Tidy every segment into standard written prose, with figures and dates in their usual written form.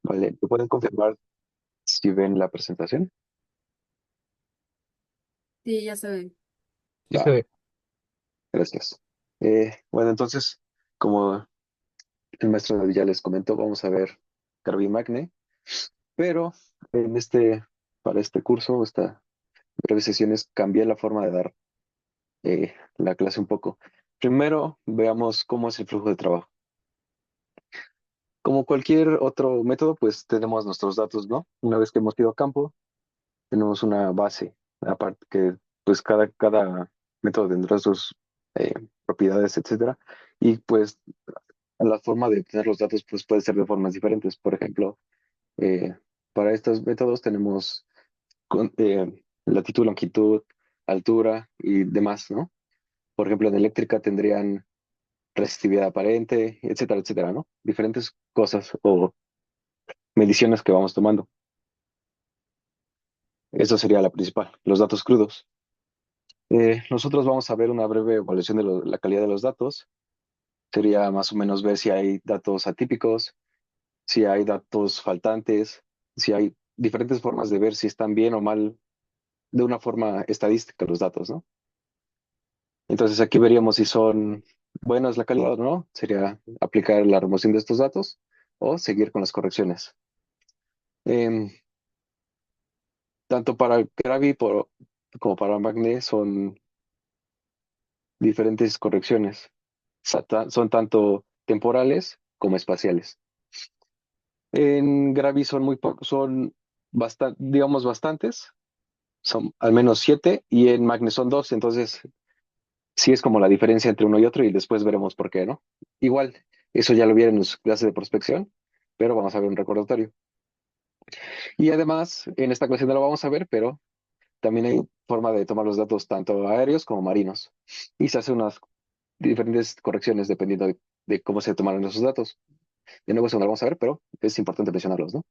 Vale, ¿me pueden confirmar si ven la presentación? Sí, ya se ve. Sí se Va, ve. gracias. Bueno, entonces, como el maestro David ya les comentó, vamos a ver Carby-Magne, pero en para este curso, esta breve sesiones, cambié la forma de dar la clase un poco. Primero, veamos cómo es el flujo de trabajo. Como cualquier otro método, pues tenemos nuestros datos, ¿no? Una vez que hemos ido a campo, tenemos una base, aparte que pues cada método tendrá sus eh, propiedades, etcétera, y pues la forma de obtener los datos pues puede ser de formas diferentes. Por ejemplo, eh, para estos métodos tenemos latitud, longitud, altura y demás, ¿no? Por ejemplo, en eléctrica tendrían resistividad aparente, etcétera, etcétera, ¿no? Diferentes cosas o mediciones que vamos tomando. Eso sería la principal, los datos crudos. Nosotros vamos a ver una breve evaluación de la calidad de los datos. Sería más o menos ver si hay datos atípicos, si hay datos faltantes, si hay diferentes formas de ver si están bien o mal de una forma estadística los datos, ¿no? Entonces aquí veríamos si son buenas la calidad o no. Sería aplicar la remoción de estos datos o seguir con las correcciones. Em, Tanto para Gravi como para Magne son diferentes correcciones. Son tanto temporales como espaciales. En Gravi son muy pocos, son digamos bastantes, son al menos 7 y en Magne son 2, entonces sí es como la diferencia entre uno y otro y después veremos por qué, ¿no? Igual, eso ya lo vieron en sus clases de prospección, pero vamos a ver un recordatorio. Y además, en esta clase no lo vamos a ver, pero también hay forma de tomar los datos tanto aéreos como marinos y se hace unas diferentes correcciones dependiendo de cómo se tomaron esos datos. De nuevo, eso no lo vamos a ver, pero es importante mencionarlos, ¿no?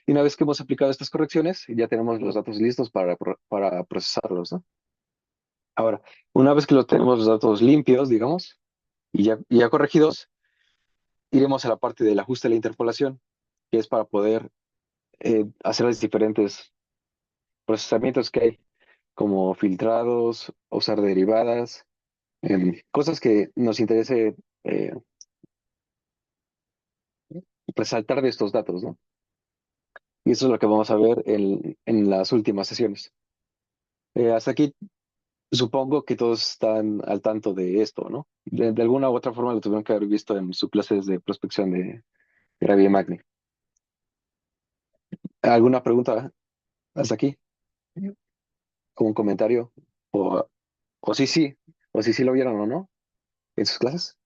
Y una vez que hemos aplicado estas correcciones, ya tenemos los datos listos para procesarlos, ¿no? Ahora, una vez que tenemos los datos limpios, digamos, y ya corregidos, iremos a la parte del ajuste de la interpolación, que es para poder hacer los diferentes procesamientos que hay, como filtrados, usar derivadas, cosas que nos interese resaltar de estos datos, ¿no? Y eso es lo que vamos a ver en las últimas sesiones. Hasta aquí supongo que todos están al tanto de esto, ¿no? De alguna u otra forma lo tuvieron que haber visto en sus clases de prospección de Gravity Magni. ¿Alguna pregunta hasta aquí? ¿Como un comentario? ¿O, o sí, sí? ¿O sí, sí lo vieron o no en sus clases?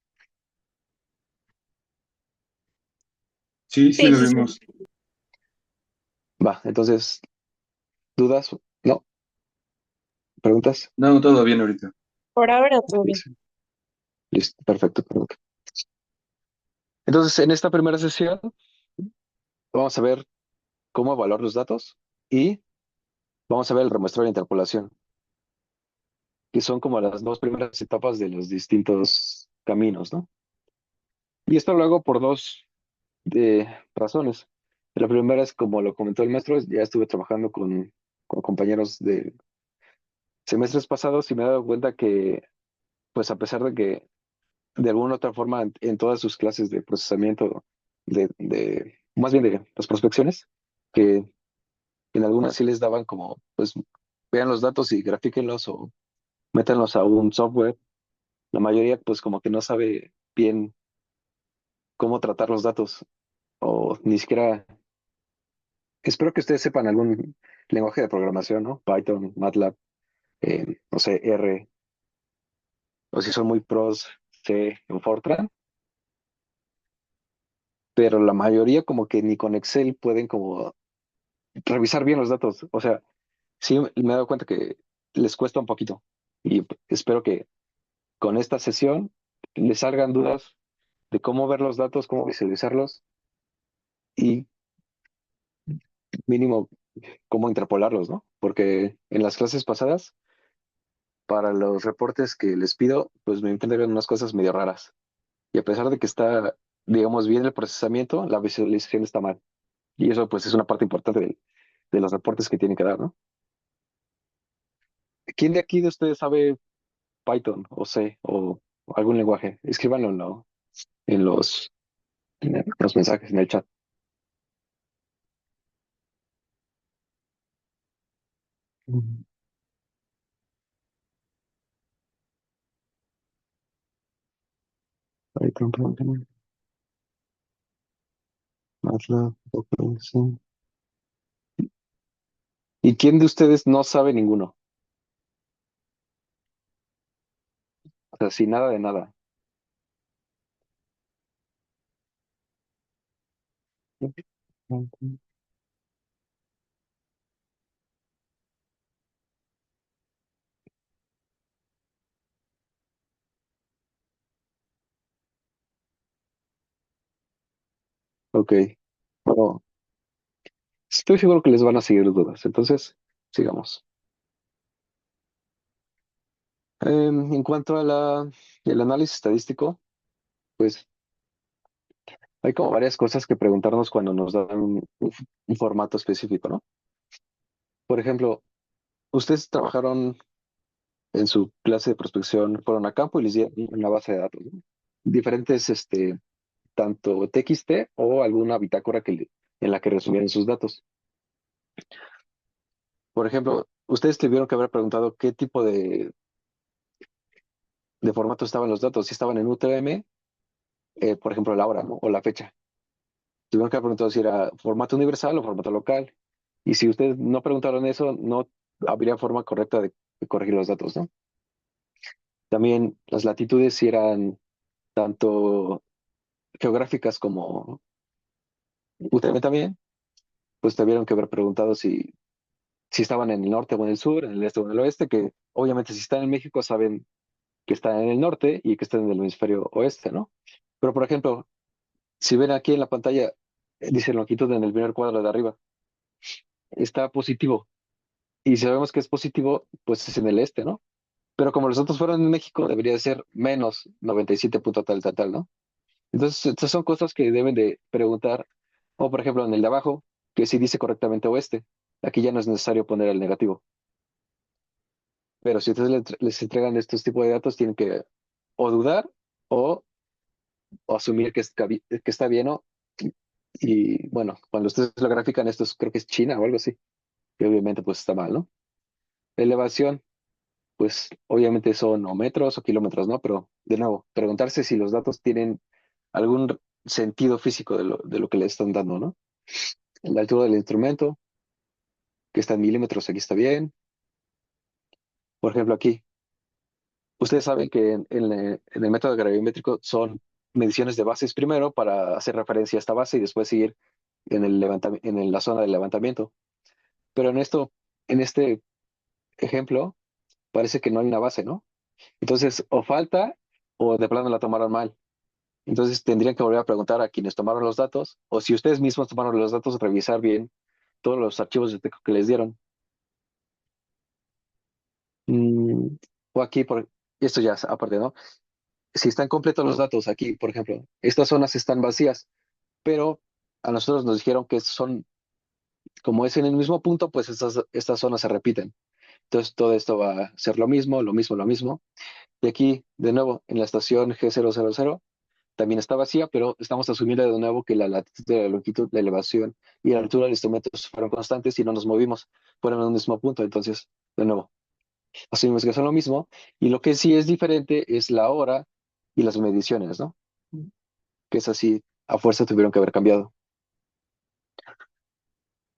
Sí, sí Sí, lo sí, sí. vimos. Va, entonces, ¿dudas? ¿No? ¿Preguntas? No, todo bien ahorita. Por ahora todo bien. Listo, listo, perfecto, perfecto. Entonces, en esta primera sesión vamos a ver cómo evaluar los datos y vamos a ver el remuestreo de interpolación, que son como las dos primeras etapas de los distintos caminos, ¿no? Y esto lo hago por dos razones. La primera es, como lo comentó el maestro, ya estuve trabajando con compañeros de semestres pasados y me he dado cuenta que, pues a pesar de que de alguna u otra forma en todas sus clases de procesamiento, más bien de las prospecciones, que en algunas sí les daban como, pues vean los datos y grafíquenlos o métanlos a un software. La mayoría pues como que no sabe bien cómo tratar los datos o ni siquiera, espero que ustedes sepan algún lenguaje de programación, ¿no? Python, MATLAB, no sé, R, o si son muy pros, C o Fortran, pero la mayoría como que ni con Excel pueden como revisar bien los datos. O sea, sí me he dado cuenta que les cuesta un poquito y espero que con esta sesión les salgan dudas de cómo ver los datos, cómo visualizarlos y mínimo cómo interpolarlos, ¿no? Porque en las clases pasadas, para los reportes que les pido, pues me entendieron unas cosas medio raras. Y a pesar de que está, digamos, bien el procesamiento, la visualización está mal. Y eso pues es una parte importante de los reportes que tienen que dar, ¿no? ¿Quién de aquí de ustedes sabe Python o C o algún lenguaje? Escríbanlo en los mensajes, en el chat. Mm, Python, Python, MATLAB, ok, sí. ¿Y quién de ustedes no sabe ninguno? O sea, sin nada de nada. Ok. Bueno, estoy seguro que les van a seguir dudas. Entonces, sigamos. En cuanto a el análisis estadístico, pues hay como varias cosas que preguntarnos cuando nos dan un formato específico, ¿no? Por ejemplo, ustedes trabajaron en su clase de prospección, fueron a campo y les dieron una base de datos, ¿no? Diferentes, tanto TXT o alguna bitácora en la que resumieron sus datos. Por ejemplo, ustedes tuvieron que haber preguntado qué tipo de formato estaban los datos, si estaban en UTM, por ejemplo, la hora, ¿no? O la fecha. Tuvieron que haber preguntado si era formato universal o formato local. Y si ustedes no preguntaron eso, no habría forma correcta de corregir los datos, ¿no? También las latitudes si eran tanto geográficas como UTM también, pues tuvieron que haber preguntado si estaban en el norte o en el sur, en el este o en el oeste, que obviamente si están en México saben que están en el norte y que están en el hemisferio oeste, ¿no? Pero por ejemplo, si ven aquí en la pantalla, dice longitud en el primer cuadro de arriba, está positivo. Y si sabemos que es positivo, pues es en el este, ¿no? Pero como los datos fueron en México, debería ser menos 97 punto tal, tal, tal, ¿no? Entonces, estas son cosas que deben de preguntar. O por ejemplo, en el de abajo, que si dice correctamente oeste, aquí ya no es necesario poner el negativo. Pero si ustedes les entregan estos tipos de datos, tienen que o dudar o, o asumir que está bien, ¿no? Y bueno, cuando ustedes lo grafican, esto creo que es China o algo así, que obviamente pues está mal, ¿no? Elevación, pues obviamente son o metros o kilómetros, ¿no? Pero de nuevo, preguntarse si los datos tienen algún sentido físico de lo que le están dando, ¿no? La altura del instrumento, que está en milímetros, aquí está bien. Por ejemplo, aquí, ustedes saben que en el método gravimétrico son mediciones de bases primero para hacer referencia a esta base y después seguir en la zona del levantamiento. Pero en este ejemplo, parece que no hay una base, ¿no? Entonces, o falta o de plano la tomaron mal. Entonces, tendrían que volver a preguntar a quienes tomaron los datos, o si ustedes mismos tomaron los datos, revisar bien todos los archivos de texto que les dieron. Mm, o aquí, esto ya es aparte, ¿no? Si están completos los datos aquí, por ejemplo, estas zonas están vacías, pero a nosotros nos dijeron que son, como es en el mismo punto, pues estas zonas se repiten. Entonces, todo esto va a ser lo mismo, lo mismo, lo mismo. Y aquí, de nuevo, en la estación G000, también está vacía, pero estamos asumiendo de nuevo que la latitud, la longitud, la elevación y la altura del instrumento fueron constantes y no nos movimos, fueron en un mismo punto. Entonces, de nuevo, asumimos que son lo mismo. Y lo que sí es diferente es la hora y las mediciones, ¿no? Que es así, a fuerza tuvieron que haber cambiado.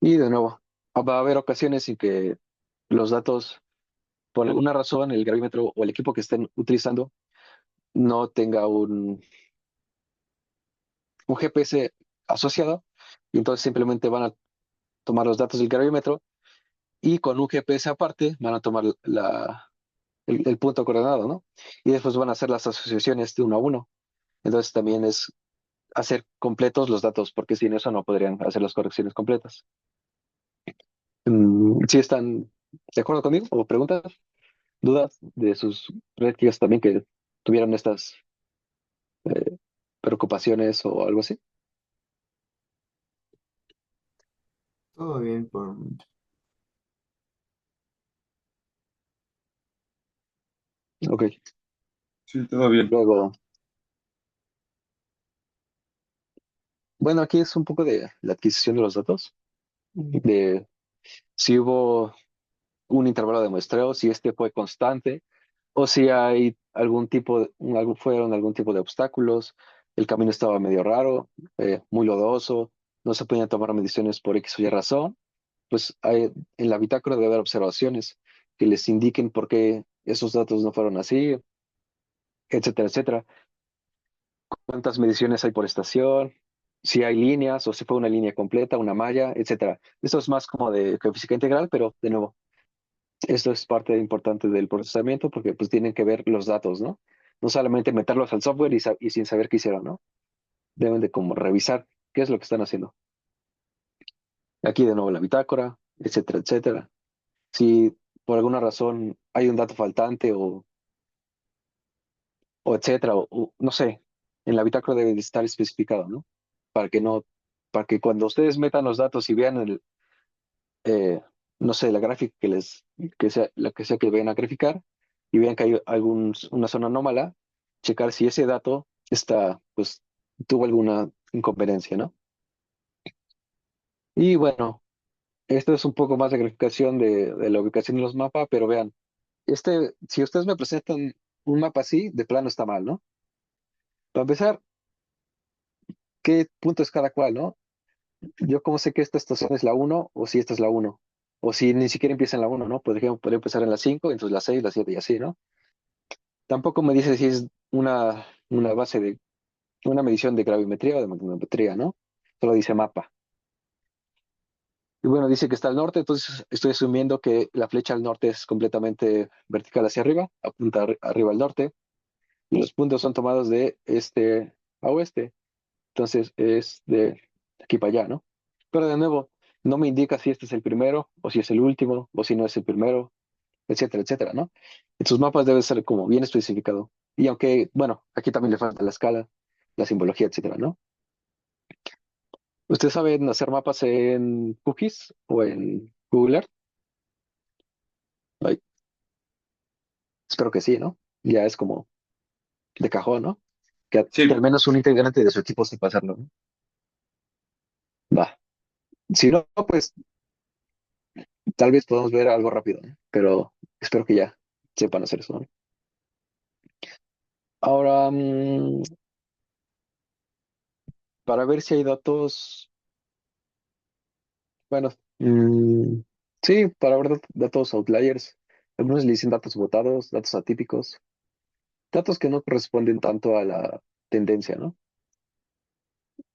Y de nuevo, va a haber ocasiones en que los datos, por alguna razón, el gravímetro o el equipo que estén utilizando no tenga un GPS asociado, y entonces simplemente van a tomar los datos del gravímetro y con un GPS aparte van a tomar el punto coordenado, ¿no? Y después van a hacer las asociaciones de uno a uno. Entonces también es hacer completos los datos, porque sin eso no podrían hacer las correcciones completas. ¿Sí están de acuerdo conmigo? ¿O preguntas, dudas de sus prácticas también que tuvieron estas eh, preocupaciones o algo así? Todo bien por... Ok, Sí, todo bien. luego, bueno, aquí es un poco de la adquisición de los datos, de si hubo un intervalo de muestreo, si este fue constante o si hay algún tipo fueron algún tipo de obstáculos, el camino estaba medio raro, muy lodoso, no se podían tomar mediciones por X o Y razón, pues en la bitácora debe haber observaciones que les indiquen por qué esos datos no fueron así, etcétera, etcétera. Cuántas mediciones hay por estación, si hay líneas o si fue una línea completa, una malla, etcétera. Eso es más como de física integral, pero de nuevo, esto es parte importante del procesamiento porque pues tienen que ver los datos, ¿no? No solamente meterlos al software y sin saber qué hicieron, ¿no? Deben de como revisar qué es lo que están haciendo. Aquí de nuevo la bitácora, etcétera, etcétera. Si por alguna razón hay un dato faltante o etcétera, o no sé, en la bitácora debe de estar especificado, ¿no? Para que no, para que cuando ustedes metan los datos y vean eh, no sé, la gráfica que sea, la que sea que vayan a graficar y vean que hay una zona anómala, checar si ese dato pues, tuvo alguna inconveniencia, ¿no? Y bueno, esto es un poco más de graficación de la ubicación de los mapas, pero vean, si ustedes me presentan un mapa así, de plano está mal, ¿no? Para empezar, ¿qué punto es cada cual, no? Yo cómo sé que esta estación es la uno o si esta es la uno o si ni siquiera empieza en la uno, ¿no? Por ejemplo, podría empezar en la 5 entonces la 6 la 7 y así, ¿no? Tampoco me dice si es una base una medición de gravimetría o de magnetometría, ¿no? Solo dice mapa. Y bueno, dice que está al norte, entonces estoy asumiendo que la flecha al norte es completamente vertical hacia arriba, apunta arriba al norte, y los puntos son tomados de este a oeste, entonces es de aquí para allá, ¿no? Pero de nuevo, no me indica si este es el primero, o si es el último, o si no es el primero, etcétera, etcétera, ¿no? En sus mapas debe ser como bien especificado. Y aunque, bueno, aquí también le falta la escala, la simbología, etcétera, ¿no? ¿Ustedes saben hacer mapas en QGIS o en Google Earth? Ay, espero que sí, ¿no? Ya es como de cajón, ¿no? Que al Sí, menos un integrante de su equipo sepa hacerlo, ¿no? Va. Si no, pues tal vez podamos ver algo rápido, ¿no? Pero espero que ya sepan hacer eso, ¿no? Ahora, para ver si hay datos, bueno, sí, para ver datos outliers. Algunos le dicen datos botados, datos atípicos, datos que no corresponden tanto a la tendencia, ¿no?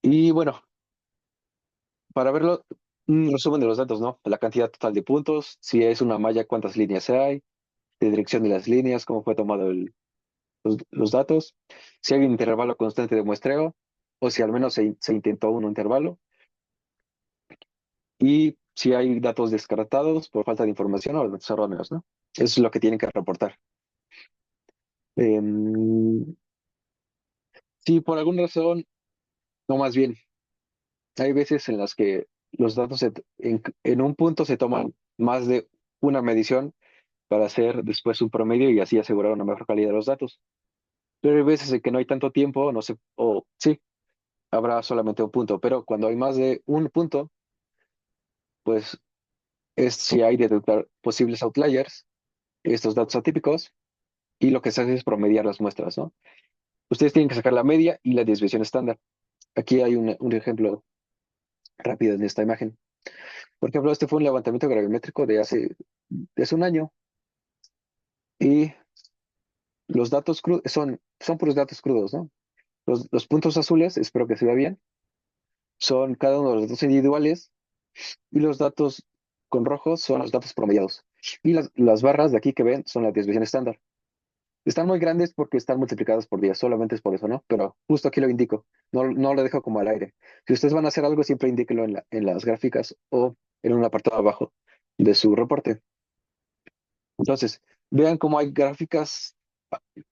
Y bueno, para verlo, un resumen de los datos, ¿no? La cantidad total de puntos, si es una malla, cuántas líneas hay, de dirección de las líneas, cómo fue tomado los datos, si hay un intervalo constante de muestreo, o si al menos se intentó un intervalo, y si hay datos descartados por falta de información o datos erróneos, ¿no? Eso es lo que tienen que reportar. Em, si por alguna razón, no más bien, hay veces en las que los datos en un punto se toman más de una medición para hacer después un promedio y así asegurar una mejor calidad de los datos. Pero hay veces en que no hay tanto tiempo, no sé, o sí, habrá solamente un punto, pero cuando hay más de un punto, pues es si hay detectar posibles outliers, estos datos atípicos, y lo que se hace es promediar las muestras, ¿no? Ustedes tienen que sacar la media y la desviación estándar. Aquí hay un ejemplo rápido en esta imagen. Por ejemplo, este fue un levantamiento gravimétrico de hace un año y los datos son puros datos crudos, ¿no? Los puntos azules, espero que se vea bien, son cada uno de los datos individuales y los datos con rojos son los datos promediados. Y las barras de aquí que ven son la desviación estándar. Están muy grandes porque están multiplicadas por 10, solamente es por eso, ¿no? Pero justo aquí lo indico, no lo dejo como al aire. Si ustedes van a hacer algo, siempre indíquenlo en las gráficas o en un apartado abajo de su reporte. Entonces, vean cómo hay gráficas,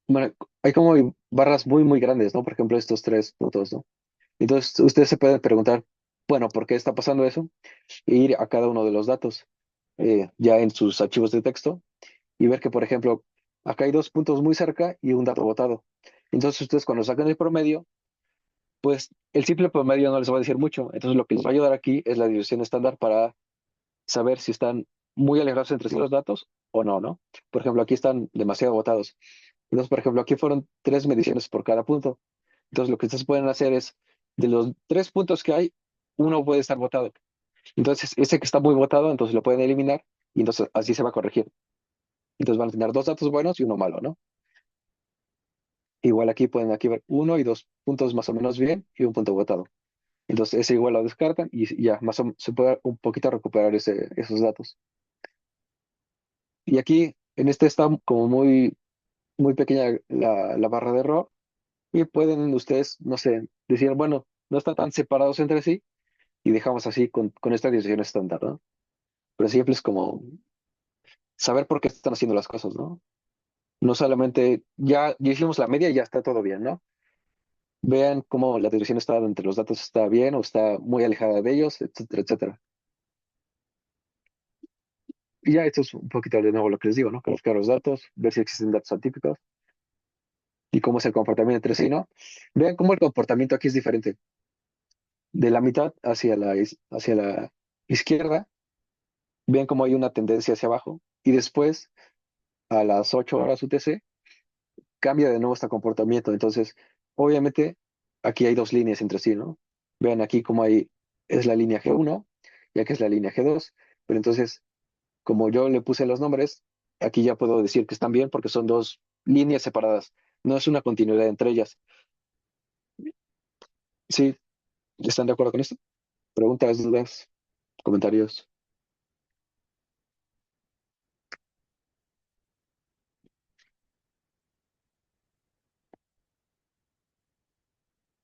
bueno, hay como barras muy, muy grandes, ¿no? Por ejemplo, estos tres puntos, ¿no? Entonces, ustedes se pueden preguntar, bueno, ¿por qué está pasando eso? E ir a cada uno de los datos ya en sus archivos de texto y ver que, por ejemplo, acá hay dos puntos muy cerca y un dato botado. Entonces ustedes cuando sacan el promedio, pues el simple promedio no les va a decir mucho. Entonces lo que les va a ayudar aquí es la división estándar para saber si están muy alejados entre sí los datos o no, ¿no? Por ejemplo, aquí están demasiado botados. Entonces, por ejemplo, aquí fueron tres mediciones por cada punto. Entonces, lo que ustedes pueden hacer es, de los tres puntos que hay, uno puede estar botado. Entonces, ese que está muy botado, entonces lo pueden eliminar y entonces así se va a corregir. Entonces van a tener dos datos buenos y uno malo, ¿no? Igual aquí pueden aquí ver uno y dos puntos más o menos bien y un punto botado. Entonces, ese igual lo descartan y ya, más o menos, se puede un poquito recuperar esos datos. Y aquí, en este está como muy pequeña la barra de error y pueden ustedes, no sé, decir, bueno, no están tan separados entre sí y dejamos así con esta división estándar, ¿no? Pero siempre es como saber por qué están haciendo las cosas, ¿no? No solamente ya hicimos la media y ya está todo bien, ¿no? Vean cómo la división está entre los datos está bien o está muy alejada de ellos, etcétera, etcétera. Y ya esto es un poquito de nuevo lo que les digo, ¿no? Calificar los datos, ver si existen datos atípicos y cómo es el comportamiento entre sí, ¿no? Vean cómo el comportamiento aquí es diferente. De la mitad hacia la izquierda, vean cómo hay una tendencia hacia abajo y después a las 8 horas UTC cambia de nuevo este comportamiento. Entonces, obviamente, aquí hay dos líneas entre sí, ¿no? Vean aquí cómo es la línea G1 y aquí es la línea G2. Pero entonces, como yo le puse los nombres, aquí ya puedo decir que están bien porque son dos líneas separadas. No es una continuidad entre ellas. ¿Sí? ¿Están de acuerdo con esto? Preguntas, dudas, comentarios.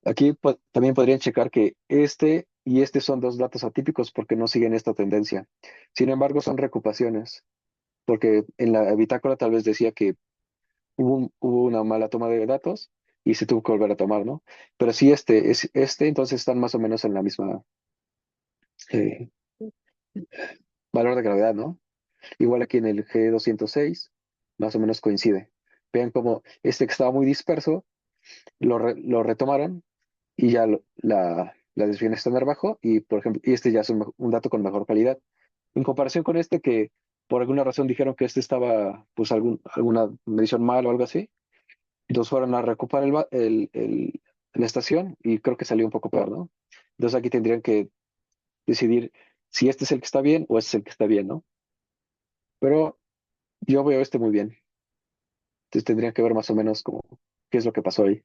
Aquí también podrían checar que este y este son dos datos atípicos porque no siguen esta tendencia. Sin embargo, son recouperaciones, porque en la bitácora tal vez decía que hubo una mala toma de datos y se tuvo que volver a tomar, ¿no? Pero si este es este, entonces están más o menos en la misma eh, valor de gravedad, ¿no? Igual aquí en el G206, más o menos coincide. Vean cómo este que estaba muy disperso, lo retomaron y ya la desviación estándar bajó y, por ejemplo, y este ya es un dato con mejor calidad. En comparación con este que por alguna razón dijeron que este estaba, pues, alguna medición mal o algo así, entonces fueron a recuperar la estación y creo que salió un poco peor, ¿no? Entonces aquí tendrían que decidir si este es el que está bien o este es el que está bien, ¿no? Pero yo veo este muy bien. Entonces tendrían que ver más o menos como qué es lo que pasó ahí.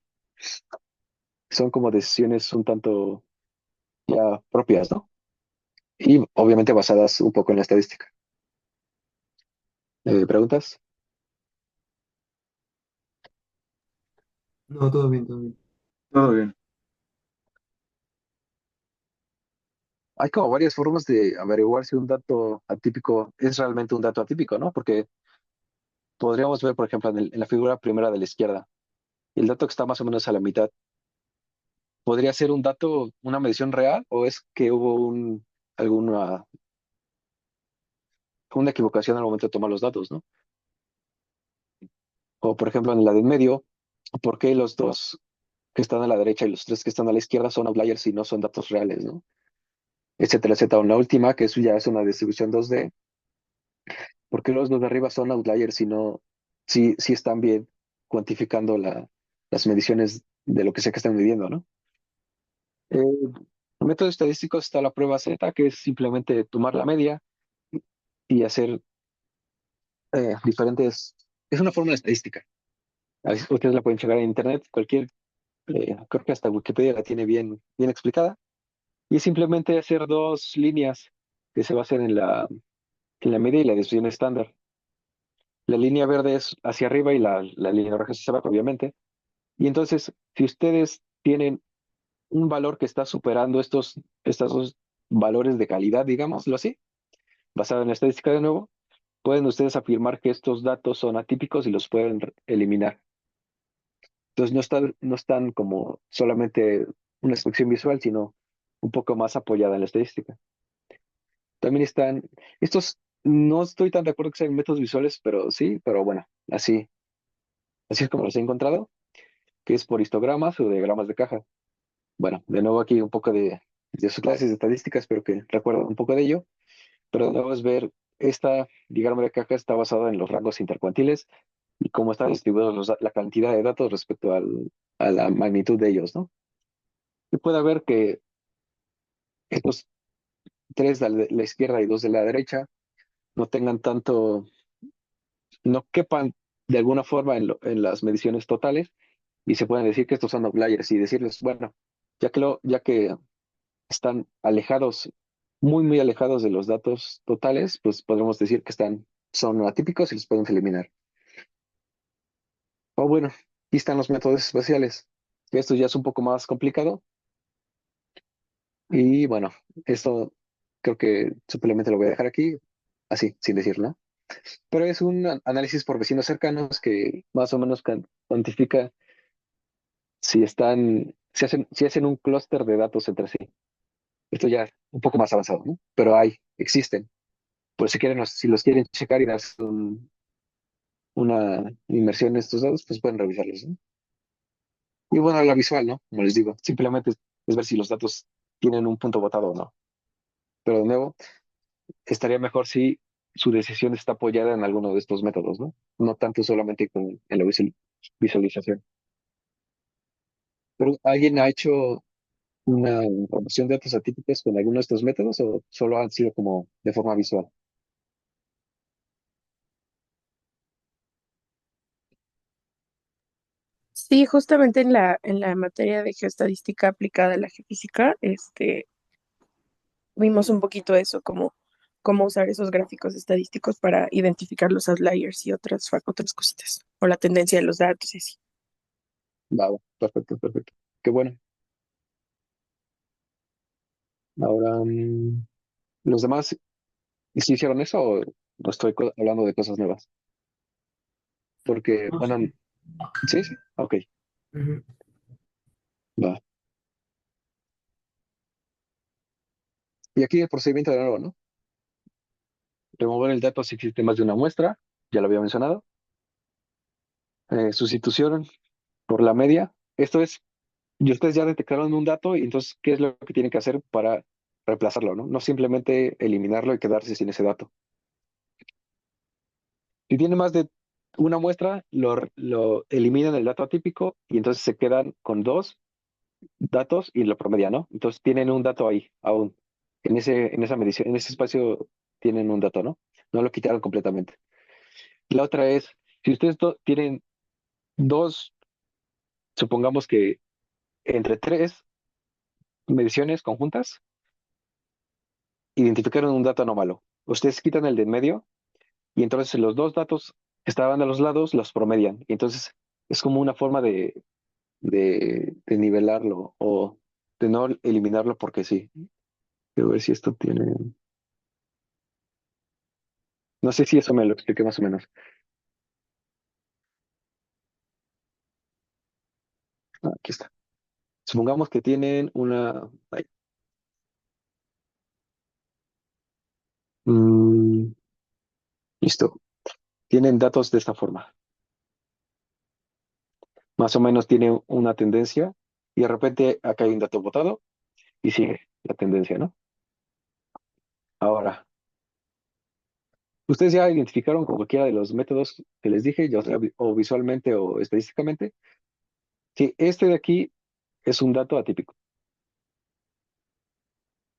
Son como decisiones un tanto ya propias, ¿no? Y obviamente basadas un poco en la estadística. ¿Preguntas? No, todo bien, todo bien. Todo bien. Hay como varias formas de averiguar si un dato atípico es realmente un dato atípico, ¿no? Porque podríamos ver, por ejemplo, en la figura primera de la izquierda, el dato que está más o menos a la mitad, ¿podría ser un dato, una medición real o es que hubo alguna una equivocación al momento de tomar los datos, ¿no? O, por ejemplo, en la del medio, ¿por qué los dos que están a la derecha y los tres que están a la izquierda son outliers y no son datos reales, ¿no? Etcétera, etcétera. La última, que eso ya es una distribución 2D, ¿por qué los dos de arriba son outliers y no, si están bien cuantificando las mediciones de lo que sea que están midiendo, ¿no? El método estadístico está la prueba Z, que es simplemente tomar la media y hacer diferentes... Es una fórmula estadística. Ustedes la pueden checar en internet, creo que hasta Wikipedia la tiene bien explicada. Y es simplemente hacer dos líneas que se basan en la media y la desviación estándar. La línea verde es hacia arriba y la línea roja es hacia abajo, obviamente. Y entonces, si ustedes tienen un valor que está superando estos dos valores de calidad, digámoslo así, basado en la estadística de nuevo, pueden ustedes afirmar que estos datos son atípicos y los pueden eliminar. Entonces no están como solamente una inspección visual, sino un poco más apoyada en la estadística. También están, estos no estoy tan de acuerdo que sean métodos visuales, pero sí, pero bueno, así es como los he encontrado, que es por histogramas o diagramas de caja. Bueno, de nuevo aquí un poco de sus clases de estadísticas, espero que recuerden un poco de ello, pero de nuevo es ver, esta diagrama de caja está basada en los rangos intercuantiles y cómo están distribuidos la cantidad de datos respecto a la magnitud de ellos, ¿no? Y puede haber que estos tres de la izquierda y dos de la derecha no tengan tanto, no quepan de alguna forma en las mediciones totales y se pueden decir que estos son outliers y decirles, bueno, ya que están alejados, muy, muy alejados de los datos totales, pues podremos decir que son atípicos y los podemos eliminar. O bueno, aquí están los métodos espaciales. Esto ya es un poco más complicado y bueno, esto creo que simplemente lo voy a dejar aquí, así, sin decir, ¿no? Pero es un análisis por vecinos cercanos que más o menos cuantifica si hacen un clúster de datos entre sí. Esto ya es un poco más avanzado, ¿no? Pero existen. Pues si quieren, si los quieren checar y dar una inmersión en estos datos, pues pueden revisarlos, ¿no? Y bueno, la visual, ¿no? Como les digo, simplemente es ver si los datos tienen un punto votado o no. Pero de nuevo, estaría mejor si su decisión está apoyada en alguno de estos métodos, ¿no? No tanto solamente en la visualización. Pero ¿alguien ha hecho una información de datos atípicos con alguno de estos métodos o solo han sido como de forma visual? Sí, justamente en la materia de geoestadística aplicada a la geofísica, vimos un poquito eso, cómo usar esos gráficos estadísticos para identificar los outliers y otras cositas, o la tendencia de los datos y así. Va, perfecto, perfecto. Qué bueno. Ahora, ¿los demás sí hicieron eso o no estoy hablando de cosas nuevas? Porque, No, bueno, sí. sí, sí, ok, Ujú. va. Y aquí el procedimiento de nuevo, ¿no? Remover el dato si existe más de una muestra, ya lo había mencionado. Sustitución por la media. Esto es, y ustedes ya detectaron un dato y entonces, ¿qué es lo que tienen que hacer para reemplazarlo, no? No simplemente eliminarlo y quedarse sin ese dato. Si tiene más de una muestra, lo eliminan el dato atípico y entonces se quedan con dos datos y lo promedian, ¿no? Entonces tienen un dato ahí, aún. En esa medición, en ese espacio tienen un dato, ¿no? No lo quitaron completamente. La otra es, si ustedes tienen dos, supongamos que entre tres mediciones conjuntas, identificaron un dato anómalo. Ustedes quitan el de en medio y entonces los dos datos que estaban a los lados los promedian. Y entonces es como una forma de nivelarlo o de no eliminarlo porque sí. Quiero ver si esto tiene... No sé si eso me lo expliqué más o menos. Ah, aquí está. Supongamos que tienen una... ay, mm, listo. Tienen datos de esta forma. Más o menos tiene una tendencia y de repente acá hay un dato botado y sigue la tendencia, ¿no? Ahora, ustedes ya identificaron con cualquiera de los métodos que les dije, ya sea o visualmente o estadísticamente, que este de aquí es un dato atípico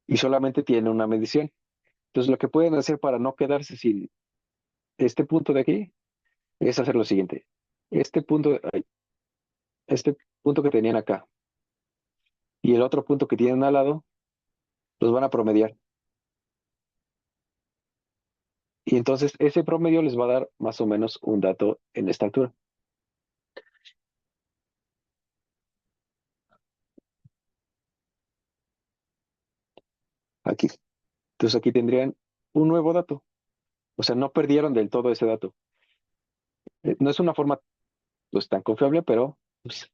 y solamente tiene una medición. Entonces, lo que pueden hacer para no quedarse sin este punto de aquí es hacer lo siguiente. Este punto, este punto que tenían acá y el otro punto que tienen al lado, los van a promediar. Y entonces ese promedio les va a dar más o menos un dato en esta altura. Aquí. Entonces aquí tendrían un nuevo dato. O sea, no perdieron del todo ese dato. No es una forma pues, tan confiable, pero pues,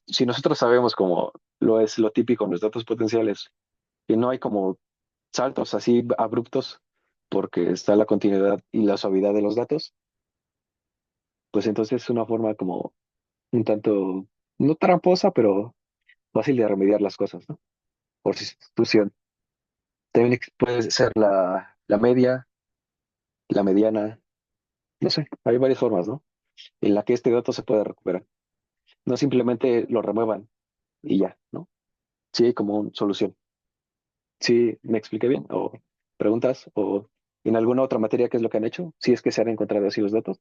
Si nosotros sabemos como lo es lo típico en los datos potenciales, que no hay como saltos así abruptos porque está la continuidad y la suavidad de los datos, pues entonces es una forma como un tanto, no tramposa, pero fácil de remediar las cosas, ¿no? Por sustitución. También puede ser la media, la mediana, no sé, hay varias formas, ¿no? En la que este dato se puede recuperar. No simplemente lo remuevan y ya, ¿no? Sí, hay como una solución. ¿Sí me expliqué bien? ¿O preguntas? ¿O en alguna otra materia qué es lo que han hecho? Si es que se han encontrado así los datos.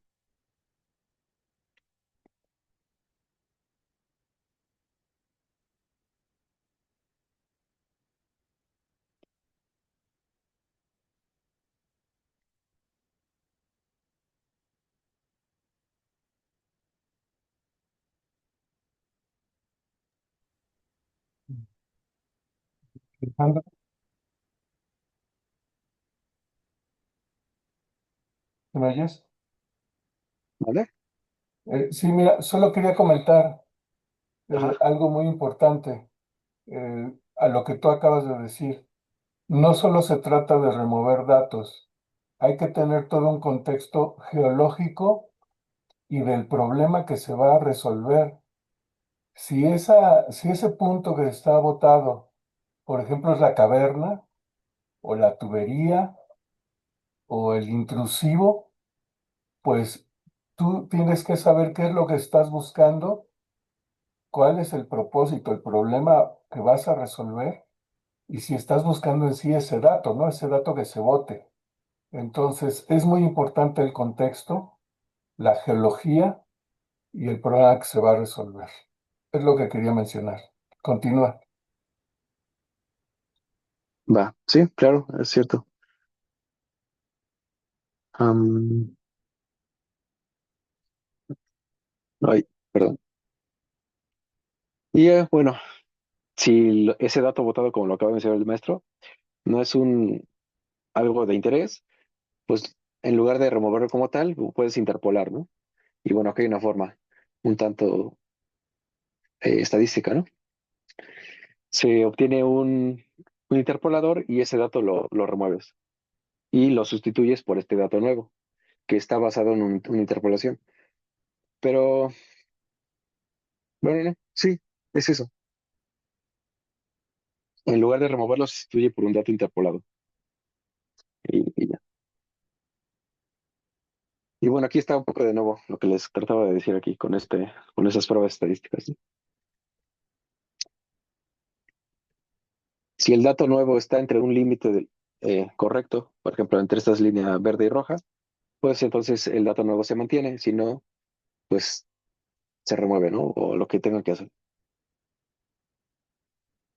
Alejandro, ¿me oyes? ¿Vale? Sí, mira, solo quería comentar Ajá. algo muy importante a lo que tú acabas de decir. No solo se trata de remover datos, hay que tener todo un contexto geológico y del problema que se va a resolver. Si ese punto que está botado, por ejemplo, es la caverna o la tubería o el intrusivo, pues tú tienes que saber qué es lo que estás buscando, cuál es el propósito, el problema que vas a resolver y si estás buscando en sí ese dato, ¿no? Ese dato que se bote. Entonces, es muy importante el contexto, la geología y el problema que se va a resolver. Es lo que quería mencionar. Continúa. Va. Sí, claro, es cierto. Am, Ay, perdón. Y bueno, si ese dato votado, como lo acaba de mencionar el maestro, no es un algo de interés, pues en lugar de removerlo como tal, puedes interpolar, ¿no? Y bueno, aquí hay una forma un tanto estadística, ¿no? Se obtiene un interpolador y ese dato lo remueves y lo sustituyes por este dato nuevo, que está basado en una interpolación. Pero, bueno, no, sí, es eso. En lugar de removerlo, se sustituye por un dato interpolado. Y ya. Y bueno, aquí está un poco de nuevo lo que les trataba de decir aquí con esas pruebas estadísticas, ¿no? Si el dato nuevo está entre un límite correcto, por ejemplo, entre estas líneas verde y roja, pues entonces el dato nuevo se mantiene, si no, pues se remueve, ¿no? O lo que tengan que hacer.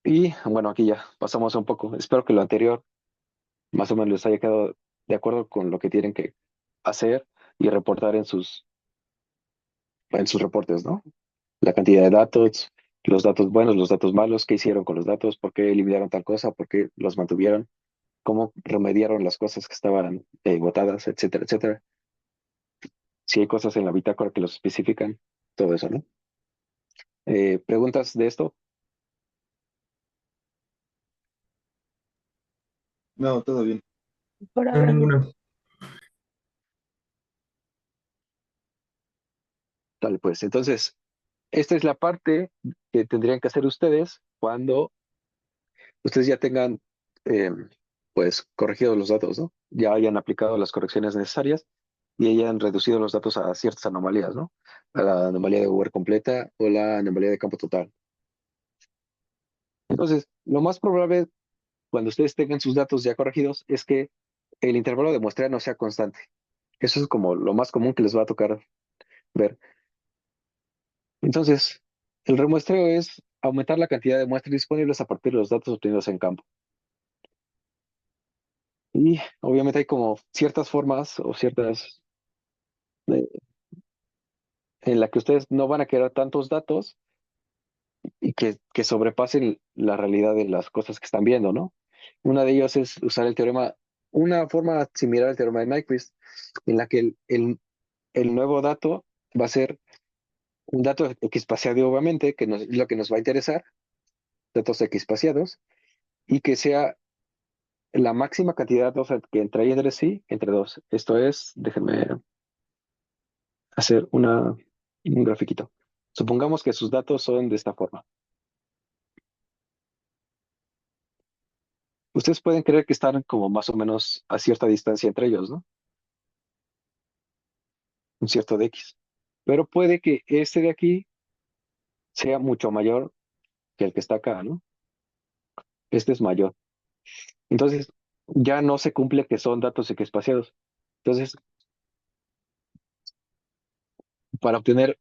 Y bueno, aquí ya pasamos un poco. Espero que lo anterior más o menos les haya quedado de acuerdo con lo que tienen que hacer y reportar en sus reportes, ¿no? La cantidad de datos, los datos buenos, los datos malos, qué hicieron con los datos, por qué eliminaron tal cosa, por qué los mantuvieron, cómo remediaron las cosas que estaban botadas, etcétera, etcétera. Si hay cosas en la bitácora que los especifican, todo eso, ¿no? ¿Preguntas de esto? No, todo bien. Por No, ahora no. ninguna. Tal, pues entonces, esta es la parte que tendrían que hacer ustedes cuando ustedes ya tengan, eh, pues, corregido los datos, ¿no? Ya hayan aplicado las correcciones necesarias y hayan reducido los datos a ciertas anomalías, ¿no? A la anomalía de Hoover completa o la anomalía de campo total. Entonces, lo más probable cuando ustedes tengan sus datos ya corregidos es que el intervalo de muestreo no sea constante. Eso es como lo más común que les va a tocar ver. Entonces, el remuestreo es aumentar la cantidad de muestras disponibles a partir de los datos obtenidos en campo. Y obviamente hay como ciertas formas o ciertas eh, en la que ustedes no van a querer tantos datos y que sobrepasen la realidad de las cosas que están viendo, ¿no? Una de ellas es usar el teorema, una forma similar al teorema de Nyquist, en la que el nuevo dato va a ser un dato equispeciado, obviamente, que es lo que nos va a interesar, datos equispeciados, y que sea la máxima cantidad de datos que entre entre sí, entre dos. Esto es, déjenme hacer un grafiquito. Supongamos que sus datos son de esta forma. Ustedes pueden creer que están como más o menos a cierta distancia entre ellos, ¿no? Un cierto de X. Pero puede que este de aquí sea mucho mayor que el que está acá, ¿no? Este es mayor. Entonces, ya no se cumple que son datos equiespaciados. Entonces, para obtener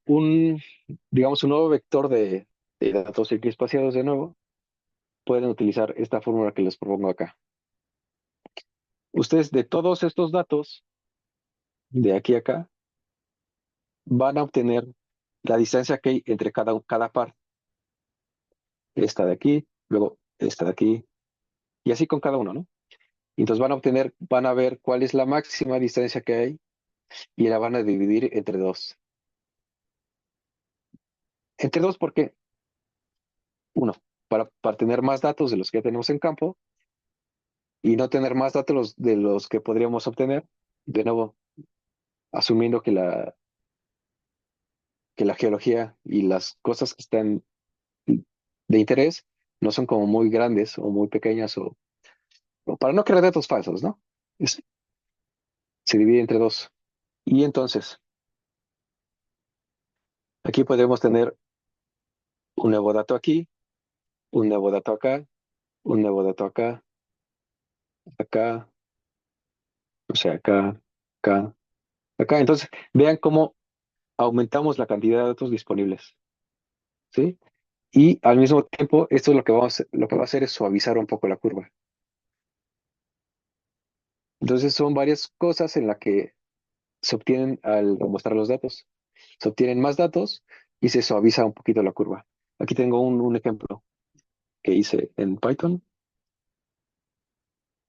digamos, un nuevo vector de datos equiespaciados de nuevo, pueden utilizar esta fórmula que les propongo acá. Ustedes de todos estos datos, de aquí a acá, van a obtener la distancia que hay entre cada par. Esta de aquí, luego esta de aquí, y así con cada uno, ¿no? Y entonces van a ver cuál es la máxima distancia que hay y la van a dividir entre dos. Entre dos porque, uno, para tener más datos de los que ya tenemos en campo y no tener más datos de los que podríamos obtener, de nuevo, asumiendo que la geología y las cosas que están de interés no son como muy grandes o muy pequeñas o para no crear datos falsos, ¿no? Se divide entre dos. Y entonces, aquí podemos tener un nuevo dato aquí, un nuevo dato acá, un nuevo dato acá, acá, o sea, acá, acá. Entonces, vean cómo aumentamos la cantidad de datos disponibles, ¿sí? Y al mismo tiempo, esto es lo que va a hacer es suavizar un poco la curva. Entonces, son varias cosas en las que se obtienen al mostrar los datos. Se obtienen más datos y se suaviza un poquito la curva. Aquí tengo un ejemplo que hice en Python.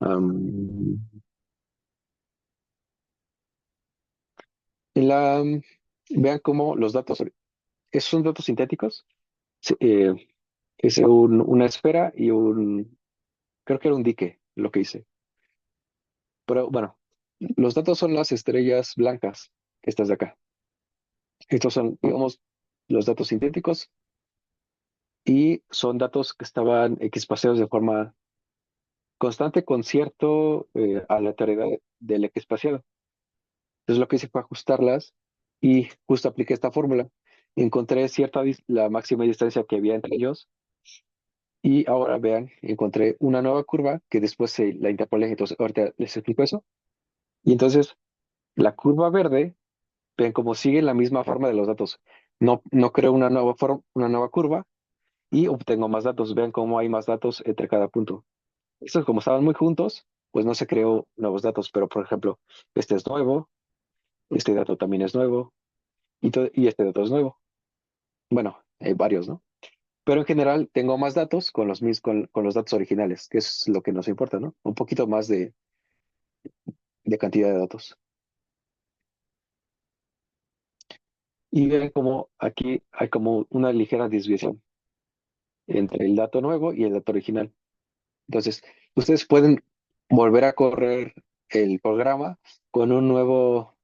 Am, en la, vean cómo los datos, esos son datos sintéticos. Se- eh, es una esfera y creo que era un dique lo que hice. Pero bueno, los datos son las estrellas blancas, estas de acá. Estos son, digamos, los datos sintéticos y son datos que estaban equispaciados de forma constante con cierto aleatoriedad del equispaciado. Entonces lo que hice fue ajustarlas y justo apliqué esta fórmula. Encontré la máxima distancia que había entre ellos y ahora vean, encontré una nueva curva que después se la interpolé. Entonces ahorita les explico eso. Y entonces la curva verde, ven cómo sigue la misma forma de los datos. No creo una nueva curva y obtengo más datos. Vean cómo hay más datos entre cada punto. Estos como estaban muy juntos, pues no se creó nuevos datos, pero por ejemplo, este es nuevo, este dato también es nuevo y este dato es nuevo. Bueno, hay varios, ¿no? Pero en general tengo más datos con los datos originales, que es lo que nos importa, ¿no? Un poquito más de cantidad de datos. Y ven como aquí hay como una ligera desviación entre el dato nuevo y el dato original. Entonces, ustedes pueden volver a correr el programa con un nuevo,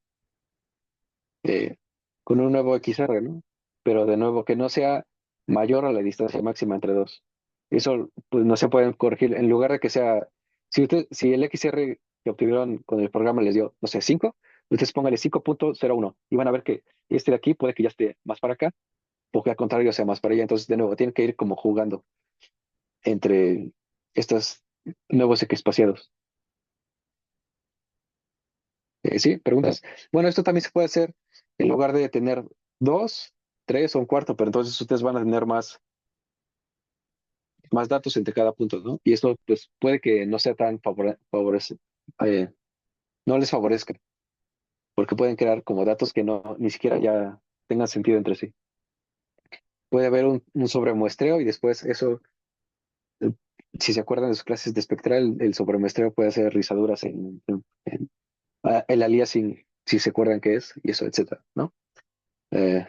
eh, con un nuevo XR, ¿no? Pero de nuevo, que no sea mayor a la distancia máxima entre dos. Eso, pues no se pueden corregir. En lugar de que sea, si el XR que obtuvieron con el programa les dio, no sé, 5, ustedes pónganle 5.01 y van a ver que este de aquí puede que ya esté más para acá, o que al contrario sea más para allá. Entonces, de nuevo, tienen que ir como jugando entre estos nuevos espaciados. ¿Sí? ¿Preguntas? Bueno, esto también se puede hacer en lugar de tener dos, tres o un cuarto, pero entonces ustedes van a tener más datos entre cada punto, ¿no? Y esto pues puede que no sea tan eh, no les favorezca, porque pueden crear como datos que no ni siquiera ya tengan sentido entre sí. Puede haber un sobremuestreo y después eso, eh, si se acuerdan de sus clases de espectral, el sobremuestreo puede hacer rizaduras el aliasing, si se acuerdan qué es, y eso, etcétera, ¿no? Eh,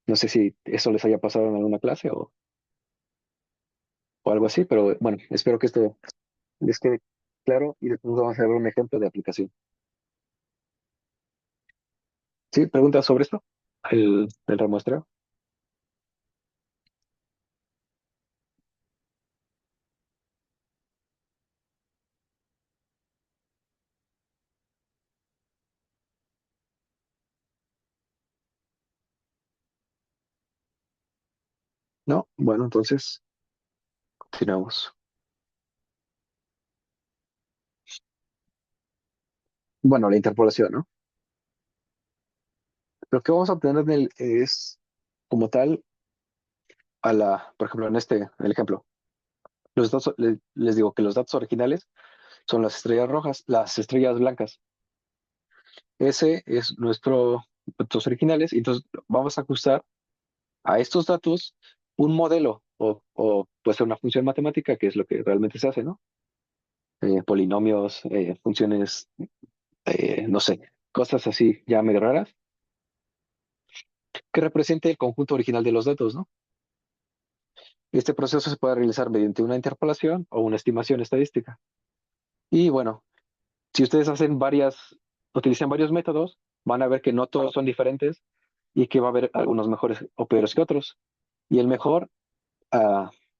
No sé si eso les haya pasado en alguna clase o algo así, pero bueno, espero que esto les quede claro y después vamos a ver un ejemplo de aplicación. ¿Sí? ¿Preguntas sobre esto? El remuestreo. No, bueno, entonces continuamos. Bueno, la interpolación, ¿no? Lo que vamos a obtener es, como tal, por ejemplo, en el ejemplo, les digo que los datos originales son las estrellas rojas, las estrellas blancas. Ese es nuestro datos originales, y entonces vamos a ajustar a estos datos un modelo o puede ser una función matemática, que es lo que realmente se hace, ¿no? Polinomios, funciones, no sé, cosas así ya medio raras, que represente el conjunto original de los datos, ¿no? Este proceso se puede realizar mediante una interpolación o una estimación estadística. Y bueno, si ustedes utilizan varios métodos, van a ver que no todos son diferentes y que va a haber algunos mejores o peores que otros. Y el mejor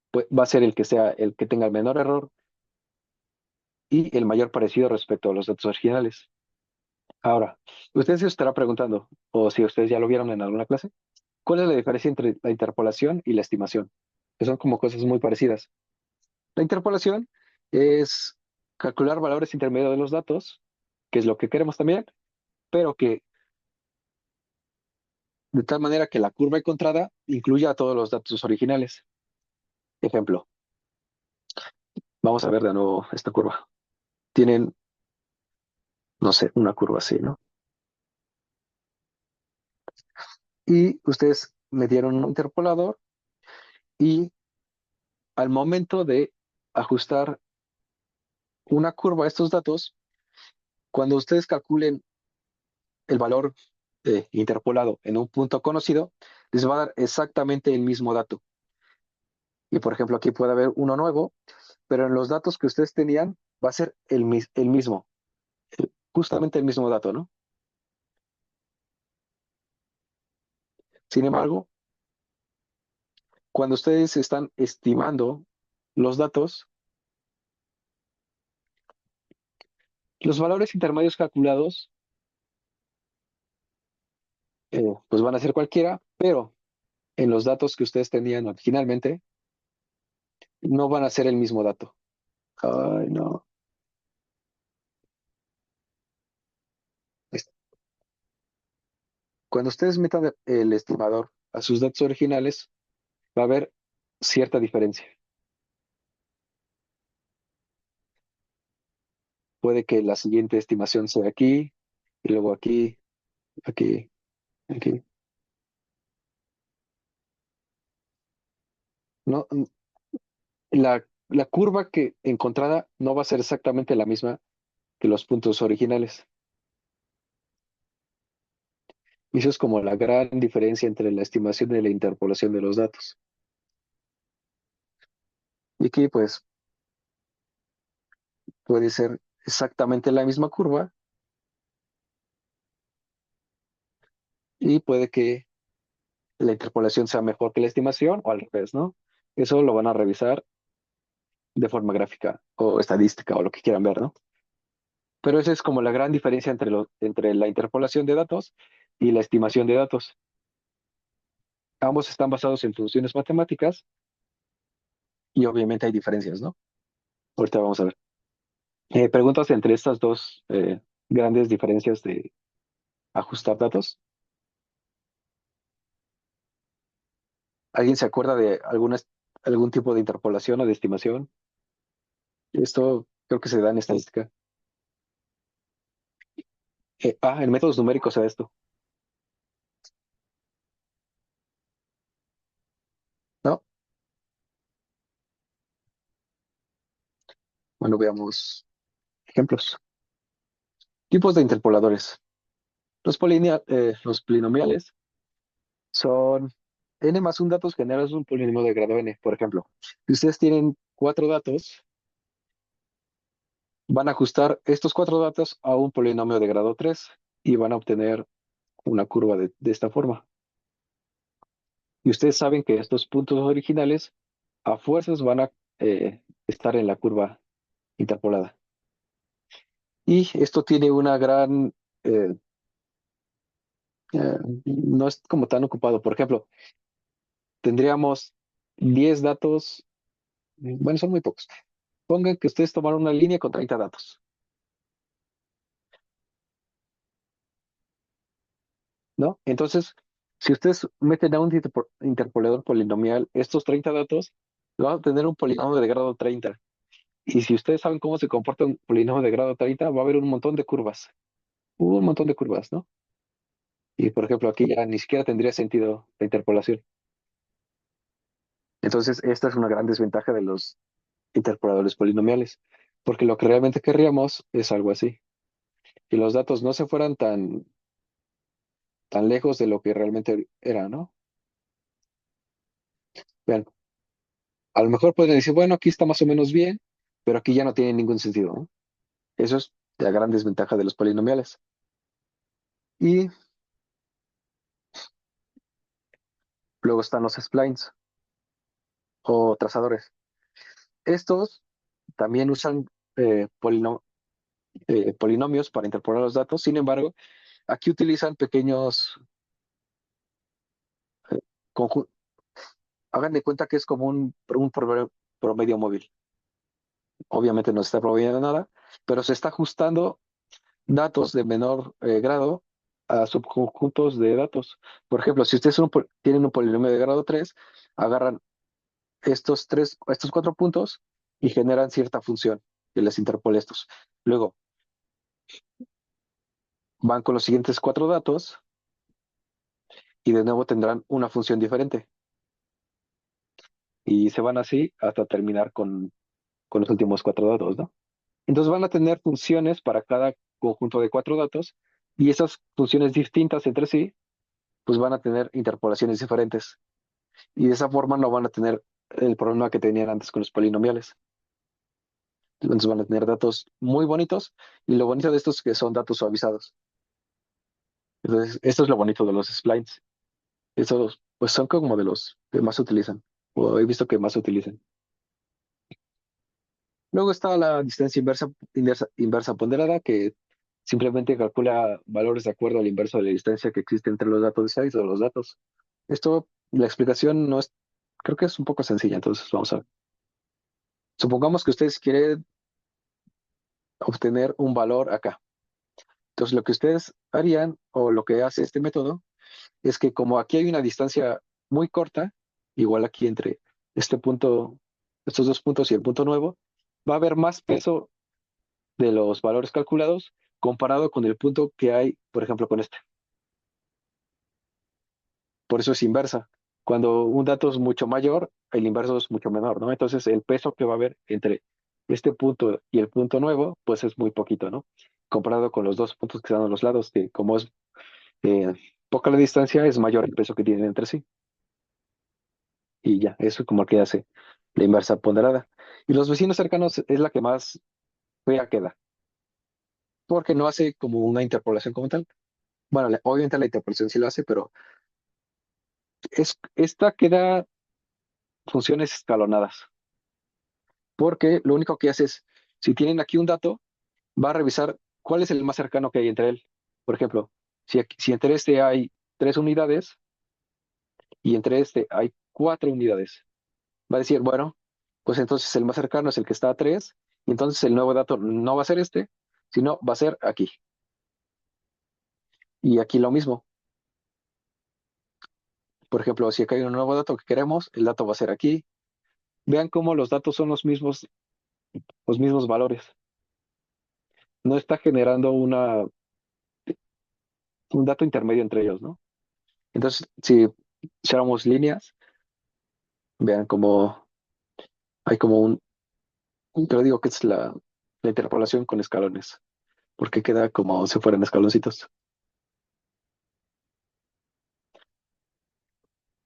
pues, va a ser el que sea el que tenga el menor error y el mayor parecido respecto a los datos originales. Ahora, usted se estará preguntando, o si ustedes ya lo vieron en alguna clase, ¿cuál es la diferencia entre la interpolación y la estimación? Que son como cosas muy parecidas. La interpolación es calcular valores intermedios de los datos, que es lo que queremos también, pero que de tal manera que la curva encontrada incluya a todos los datos originales. Ejemplo, vamos a ver de nuevo esta curva. Tienen, no sé, una curva así, ¿no? Y ustedes me dieron un interpolador y al momento de ajustar una curva a estos datos, cuando ustedes calculen el valor interpolado en un punto conocido, les va a dar exactamente el mismo dato. Y por ejemplo, aquí puede haber uno nuevo, pero en los datos que ustedes tenían va a ser el mismo, justamente el mismo dato, ¿no? Sin embargo, cuando ustedes están estimando los datos, los valores intermedios calculados, pues van a ser cualquiera, pero en los datos que ustedes tenían originalmente, no van a ser el mismo dato. Ay, no. Cuando ustedes metan el estimador a sus datos originales, va a haber cierta diferencia. Puede que la siguiente estimación sea aquí, y luego aquí, aquí, aquí. No, la curva que encontrada no va a ser exactamente la misma que los puntos originales. Y eso es como la gran diferencia entre la estimación y la interpolación de los datos. Y aquí, pues, puede ser exactamente la misma curva y puede que la interpolación sea mejor que la estimación o al revés, ¿no? Eso lo van a revisar de forma gráfica o estadística o lo que quieran ver, ¿no? Pero esa es como la gran diferencia entre la interpolación de datos y la estimación de datos. Ambos están basados en funciones matemáticas y obviamente hay diferencias, ¿no? Ahorita vamos a ver. Preguntas entre estas dos grandes diferencias de ajustar datos. ¿Alguien se acuerda de algún tipo de interpolación o de estimación? Esto creo que se da en estadística. En métodos numéricos se da esto, ¿no? Bueno, veamos ejemplos. Tipos de interpoladores. Los polinomiales son n más un datos generas un polinomio de grado n. Por ejemplo, si ustedes tienen 4 datos, van a ajustar estos 4 datos a un polinomio de grado 3 y van a obtener una curva de esta forma. Y ustedes saben que estos puntos originales a fuerzas van a estar en la curva interpolada. Y esto tiene una gran... eh, no es como tan ocupado. Por ejemplo, tendríamos 10 datos, bueno, son muy pocos. Pongan que ustedes tomaron una línea con 30 datos, ¿no? Entonces, si ustedes meten a un interpolador polinomial estos 30 datos, van a tener un polinomio de grado 30. Y si ustedes saben cómo se comporta un polinomio de grado 30, va a haber un montón de curvas, ¿no? Y por ejemplo, aquí ya ni siquiera tendría sentido la interpolación. Entonces, esta es una gran desventaja de los interpoladores polinomiales, porque lo que realmente querríamos es algo así, que los datos no se fueran tan lejos de lo que realmente era, ¿no? Vean, a lo mejor pueden decir, bueno, aquí está más o menos bien, pero aquí ya no tiene ningún sentido, ¿no? Eso es la gran desventaja de los polinomiales. Y luego están los splines o trazadores. Estos también usan eh, polino- polinomios para interpolar los datos. Sin embargo, aquí utilizan pequeños conjuntos. Hagan de cuenta que es como un promedio móvil. Obviamente no se está promediando nada, pero se está ajustando datos de menor grado a subconjuntos de datos. Por ejemplo, si ustedes tienen un polinomio de grado 3, agarran estos 4 puntos y generan cierta función que les interpole estos. Luego van con los siguientes 4 datos y de nuevo tendrán una función diferente. Y se van así hasta terminar con los últimos 4 datos, ¿no? Entonces van a tener funciones para cada conjunto de 4 datos y esas funciones distintas entre sí, pues van a tener interpolaciones diferentes. Y de esa forma no van a tener el problema que tenían antes con los polinomiales. Entonces van a tener datos muy bonitos y lo bonito de estos es que son datos suavizados. Entonces, esto es lo bonito de los splines. Estos, pues son como de los que más se utilizan, o he visto que más se utilizan. Luego está la distancia inversa ponderada, que simplemente calcula valores de acuerdo al inverso de la distancia que existe entre los datos de size o los datos. Esto, la explicación no es, creo que es un poco sencilla, entonces vamos a ver. Supongamos que ustedes quieren obtener un valor acá. Entonces, lo que ustedes harían, o lo que hace este método, es que como aquí hay una distancia muy corta, igual aquí entre este punto, estos 2 puntos y el punto nuevo, va a haber más peso de los valores calculados comparado con el punto que hay, por ejemplo, con este. Por eso es inversa. Cuando un dato es mucho mayor, el inverso es mucho menor, ¿no? Entonces, el peso que va a haber entre este punto y el punto nuevo, pues es muy poquito, ¿no? Comparado con los 2 puntos que están a los lados, que como es eh, poca la distancia, es mayor el peso que tienen entre sí. Y ya, eso es como que hace la inversa ponderada. Y los vecinos cercanos es la que más fea queda, porque no hace como una interpolación como tal. Bueno, obviamente la interpolación sí lo hace, pero esta queda funciones escalonadas, porque lo único que hace es, si tienen aquí un dato, va a revisar cuál es el más cercano que hay entre él. Por ejemplo, si entre este hay 3 unidades y entre este hay 4 unidades, va a decir, bueno, pues entonces el más cercano es el que está a 3, y entonces el nuevo dato no va a ser este, sino va a ser aquí. Y aquí lo mismo. Por ejemplo, si acá hay un nuevo dato que queremos, el dato va a ser aquí. Vean cómo los datos son los mismos valores. No está generando un dato intermedio entre ellos, ¿no? Entonces, si hiciéramos líneas, vean cómo hay como yo digo que es la interpolación con escalones, porque queda como si fueran escaloncitos.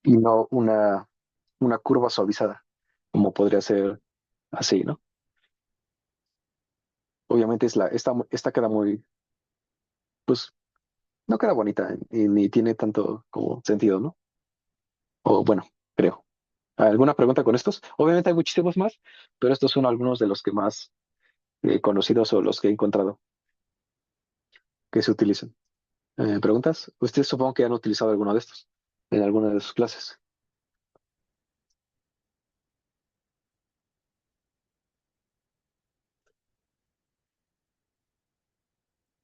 y no una curva suavizada, como podría ser así, ¿no? Obviamente esta queda muy, pues no queda bonita y ni tiene tanto como sentido, ¿no? O bueno, creo. ¿Alguna pregunta con estos? Obviamente hay muchísimos más, pero estos son algunos de los que más conocidos o los que he encontrado que se utilizan. ¿Preguntas? Ustedes supongo que han utilizado alguno de estos en alguna de sus clases.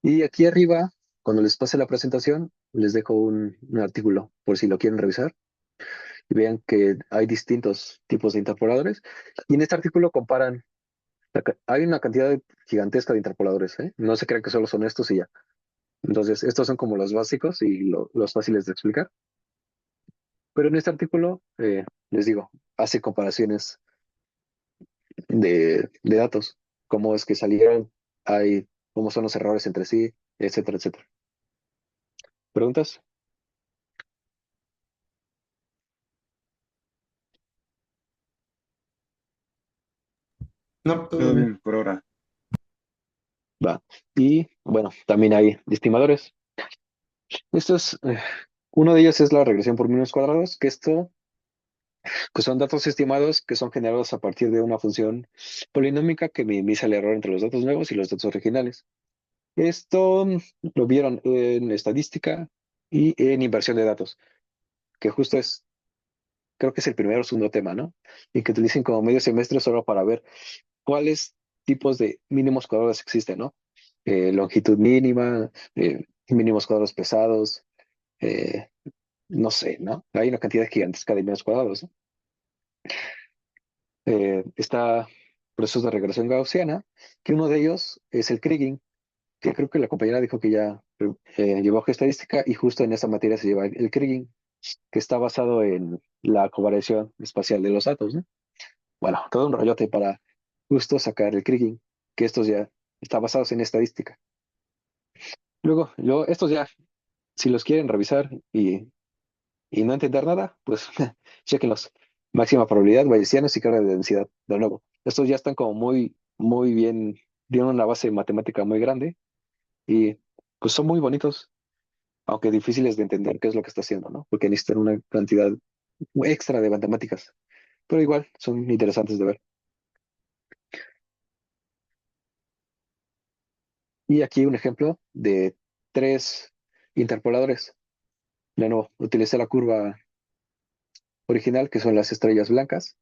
Y aquí arriba, cuando les pase la presentación, les dejo un artículo por si lo quieren revisar y vean que hay distintos tipos de interpoladores. Y en este artículo comparan, hay una cantidad gigantesca de interpoladores, ¿eh? No se crean que solo son estos y ya. Entonces, estos son como los básicos y los fáciles de explicar. Pero en este artículo, les digo, hace comparaciones de datos, cómo es que salieron, cómo son los errores entre sí, etcétera, etcétera. ¿Preguntas? No, todo bien por ahora. Va. Y bueno, también hay estimadores. Esto es, uno de ellos es la regresión por mínimos cuadrados, que esto pues son datos estimados que son generados a partir de una función polinómica que minimiza el error entre los datos nuevos y los datos originales. Esto lo vieron en estadística y en inversión de datos, que justo es, creo que es el primero o segundo tema, ¿no? Y que utilicen como medio semestre solo para ver cuáles tipos de mínimos cuadrados existen, ¿no? Longitud mínima, mínimos cuadrados pesados, eh, no sé, ¿no? Hay una cantidad gigantesca de mínimos cuadrados, ¿no? Está procesos de regresión gaussiana, que uno de ellos es el Kriging, que creo que la compañera dijo que ya llevó estadística y justo en esta materia se lleva el Kriging, que está basado en la covariación espacial de los datos, ¿no? Bueno, todo un rollote para justo sacar el Kriging, que estos ya están basados en estadística. Luego, estos ya, si los quieren revisar y no entender nada, pues chequenlos. Máxima probabilidad, bayesianos y carga de densidad. De nuevo, estos ya están como muy, muy bien, tienen una base matemática muy grande y pues son muy bonitos, aunque difíciles de entender qué es lo que está haciendo, ¿no? Porque necesitan una cantidad extra de matemáticas, pero igual son interesantes de ver. Y aquí un ejemplo de tres interpoladores. De nuevo, utilicé la curva original, que son las estrellas blancas,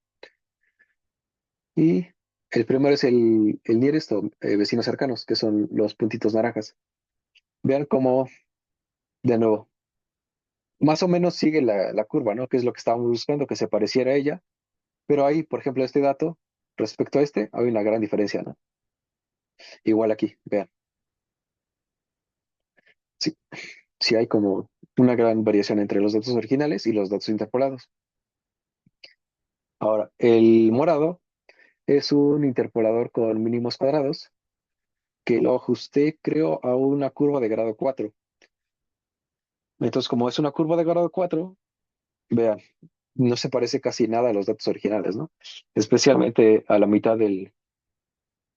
y el primero es el nearest o vecinos cercanos, que son los puntitos naranjas. Vean cómo, de nuevo, más o menos sigue la curva, ¿no? Que es lo que estábamos buscando, que se pareciera a ella, pero ahí, por ejemplo, este dato, respecto a este, hay una gran diferencia, ¿no? Igual aquí, vean, sí, sí hay como una gran variación entre los datos originales y los datos interpolados. Ahora, el morado es un interpolador con mínimos cuadrados que lo ajusté, creo, a una curva de grado 4. Entonces, como es una curva de grado 4, vean, no se parece casi nada a los datos originales, ¿no? Especialmente a la mitad de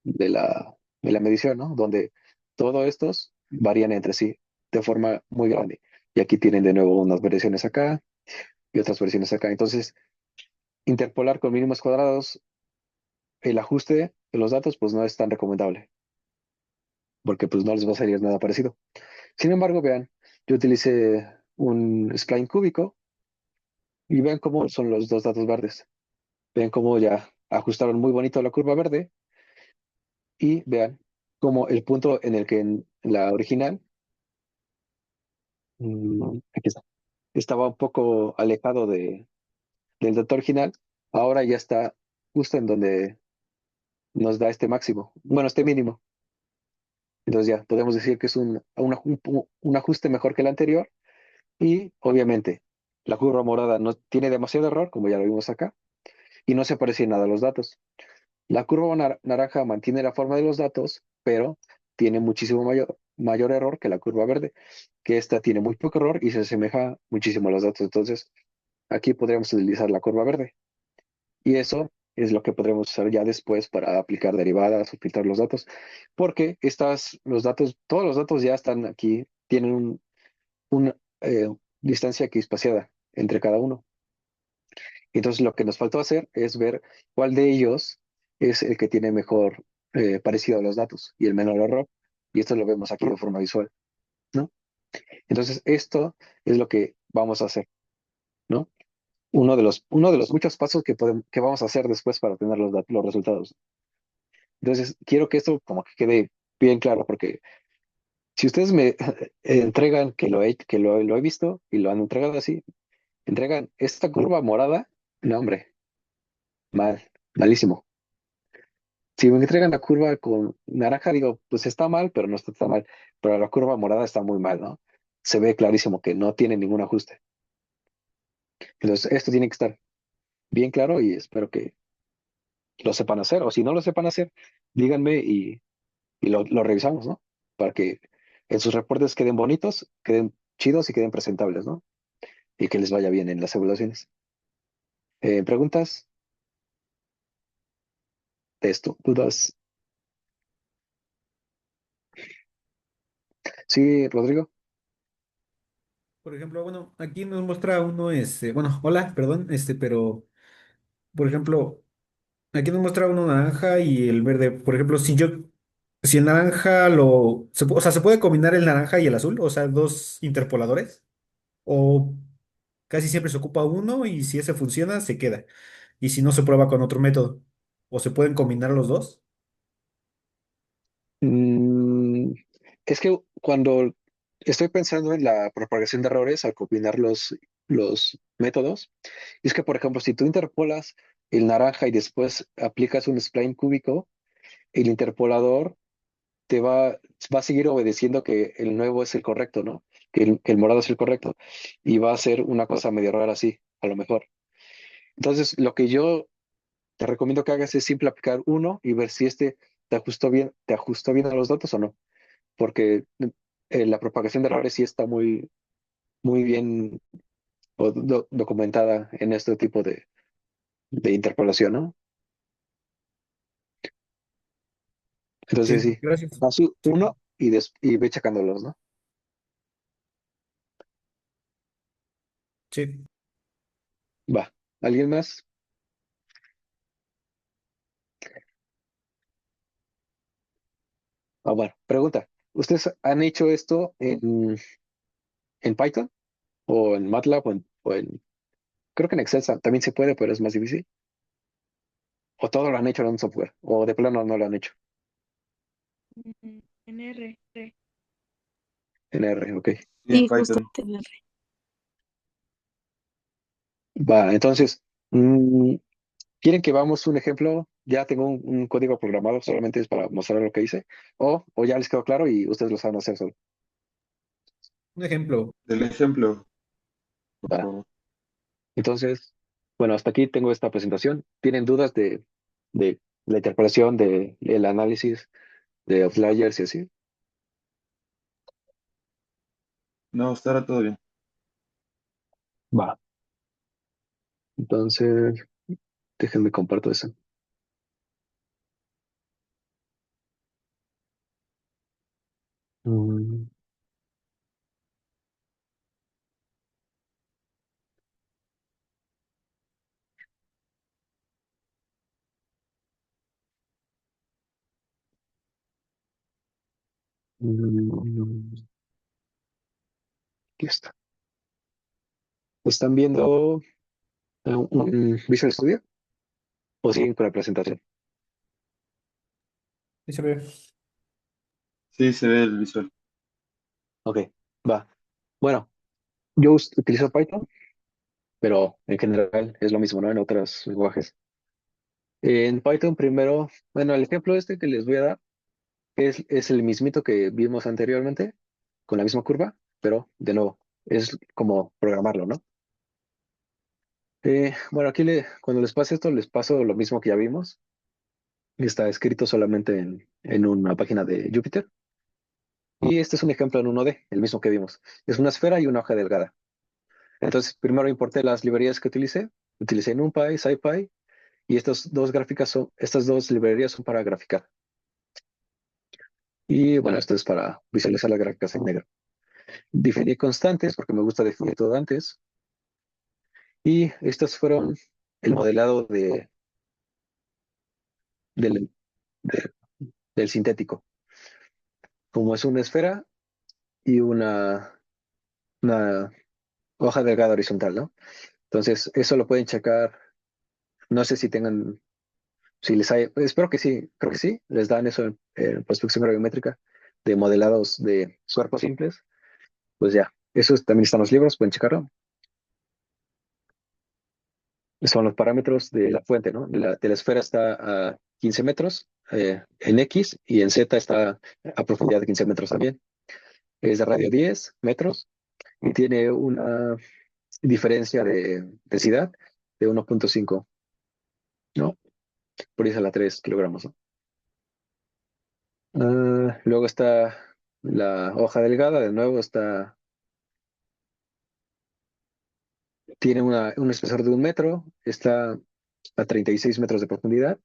la medición, ¿no? Donde todos estos varían entre sí de forma muy grande. Y aquí tienen de nuevo unas variaciones acá y otras variaciones acá. Entonces, interpolar con mínimos cuadrados, el ajuste de los datos, pues no es tan recomendable, porque pues no les va a salir nada parecido. Sin embargo, vean, yo utilicé un spline cúbico y vean cómo son los dos datos verdes. Vean cómo ya ajustaron muy bonito la curva verde y vean cómo el punto en el que en la original, aquí está, estaba un poco alejado del dato original, ahora ya está justo en donde nos da este máximo, bueno, este mínimo. Entonces ya podemos decir que es un ajuste mejor que el anterior y obviamente la curva morada no tiene demasiado error, como ya lo vimos acá, y no se parece en nada a los datos. La curva naranja mantiene la forma de los datos, pero tiene muchísimo mayor error que la curva verde, que esta tiene muy poco error y se asemeja muchísimo a los datos. Entonces, aquí podríamos utilizar la curva verde. Y eso es lo que podremos usar ya después para aplicar derivadas o filtrar los datos, porque los datos, todos los datos ya están aquí, tienen una distancia equiespaciada entre cada uno. Entonces lo que nos faltó hacer es ver cuál de ellos es el que tiene mejor parecido a los datos y el menor error. Y esto lo vemos aquí de forma visual, ¿no? Entonces esto es lo que vamos a hacer, ¿no? Uno de los muchos pasos que vamos a hacer después para tener los resultados. Entonces, quiero que esto como que quede bien claro, porque si ustedes me entregan que lo he visto y lo han entregado así, entregan esta curva morada, no, hombre, mal, malísimo. Si me entregan la curva con naranja, digo, pues está mal, pero no está tan mal. Pero la curva morada está muy mal, ¿no? Se ve clarísimo que no tiene ningún ajuste. Entonces, esto tiene que estar bien claro y espero que lo sepan hacer. O si no lo sepan hacer, díganme y lo revisamos, ¿no? Para que en sus reportes queden bonitos, queden chidos y queden presentables, ¿no? Y que les vaya bien en las evaluaciones. ¿Preguntas de esto? ¿Dudas? Sí, Rodrigo. Por ejemplo, bueno, aquí nos muestra uno, bueno, hola, perdón, pero, por ejemplo, aquí nos muestra uno naranja y el verde. Por ejemplo, si el naranja o sea, ¿se puede combinar el naranja y el azul? O sea, dos interpoladores. O casi siempre se ocupa uno y si ese funciona, se queda. Y si no, se prueba con otro método. O se pueden combinar los dos. Mm, es que cuando estoy pensando en la propagación de errores al combinar los métodos, es que, por ejemplo, si tú interpolas el naranja y después aplicas un spline cúbico, el interpolador va a seguir obedeciendo que el nuevo es el correcto, ¿no? Que el morado es el correcto. Y va a ser una cosa medio rara así, a lo mejor. Entonces, lo que yo te recomiendo que hagas es simple aplicar uno y ver si este te ajustó bien a los datos o no. Porque la propagación de errores sí está muy, muy bien documentada en este tipo de interpolación, ¿no? Entonces, Sí, sí, gracias. así Sí, uno y ve checándolos, ¿no? sí. Va. ¿Alguien más? Ah, bueno, pregunta. ¿Ustedes han hecho esto en Python o en MATLAB creo que en Excel también se puede, pero es más difícil? ¿O todo lo han hecho en un software? ¿O de plano no lo han hecho En R. en R? Ok. Sí, en Sí, Python. justamente en R. Va, entonces, mm, ¿quieren que vamos un ejemplo? Ya tengo un código programado, solamente es para mostrar lo que hice. O ya les quedó claro y ustedes lo saben hacer solo. Un ejemplo. Del ejemplo, por Va. favor. Entonces, bueno, hasta aquí tengo esta presentación. ¿Tienen dudas de la interpretación, del análisis de outliers y así? No, estará todo bien. Va. Entonces, déjenme comparto eso. Mm, mm, Aquí está. ¿Están viendo un Visual Studio o siguen con la presentación? Sí se ve. Sí, se ve el visual. Ok, va. Bueno, yo utilizo Python, pero en general es lo mismo, ¿no? En otros lenguajes. En Python primero, bueno, el ejemplo este que les voy a dar es el mismito que vimos anteriormente, con la misma curva, pero de nuevo, es como programarlo, ¿no? Bueno, cuando les pase esto, les paso lo mismo que ya vimos. Está escrito solamente en una página de Jupyter. Y este es un ejemplo en 1D, el mismo que vimos. Es una esfera y una hoja delgada. Entonces, primero importé las librerías que utilicé. Utilicé NumPy, SciPy, y estas dos librerías son para graficar. Y bueno, esto es para visualizar las gráficas en negro. Definí constantes porque me gusta definir todo antes. Y estos fueron el modelado del, de- del sintético. Como es una esfera y una hoja delgada horizontal, ¿no? Entonces, eso lo pueden checar. No sé si tengan, si les hay, espero que sí, creo que sí, les dan eso en prospección gravimétrica de modelados de cuerpos simples. Pues ya, esos también están los libros, pueden checarlo. Son los parámetros de la fuente, ¿no? De la esfera está a 15 metros en X y en Z está a profundidad de 15 metros también. Es de radio 10 metros y tiene una diferencia de densidad de 1.5, ¿no? Por eso la 3 kilogramos, ¿no? Luego está la hoja delgada, de nuevo tiene un espesor de 1 metro, está a 36 metros de profundidad.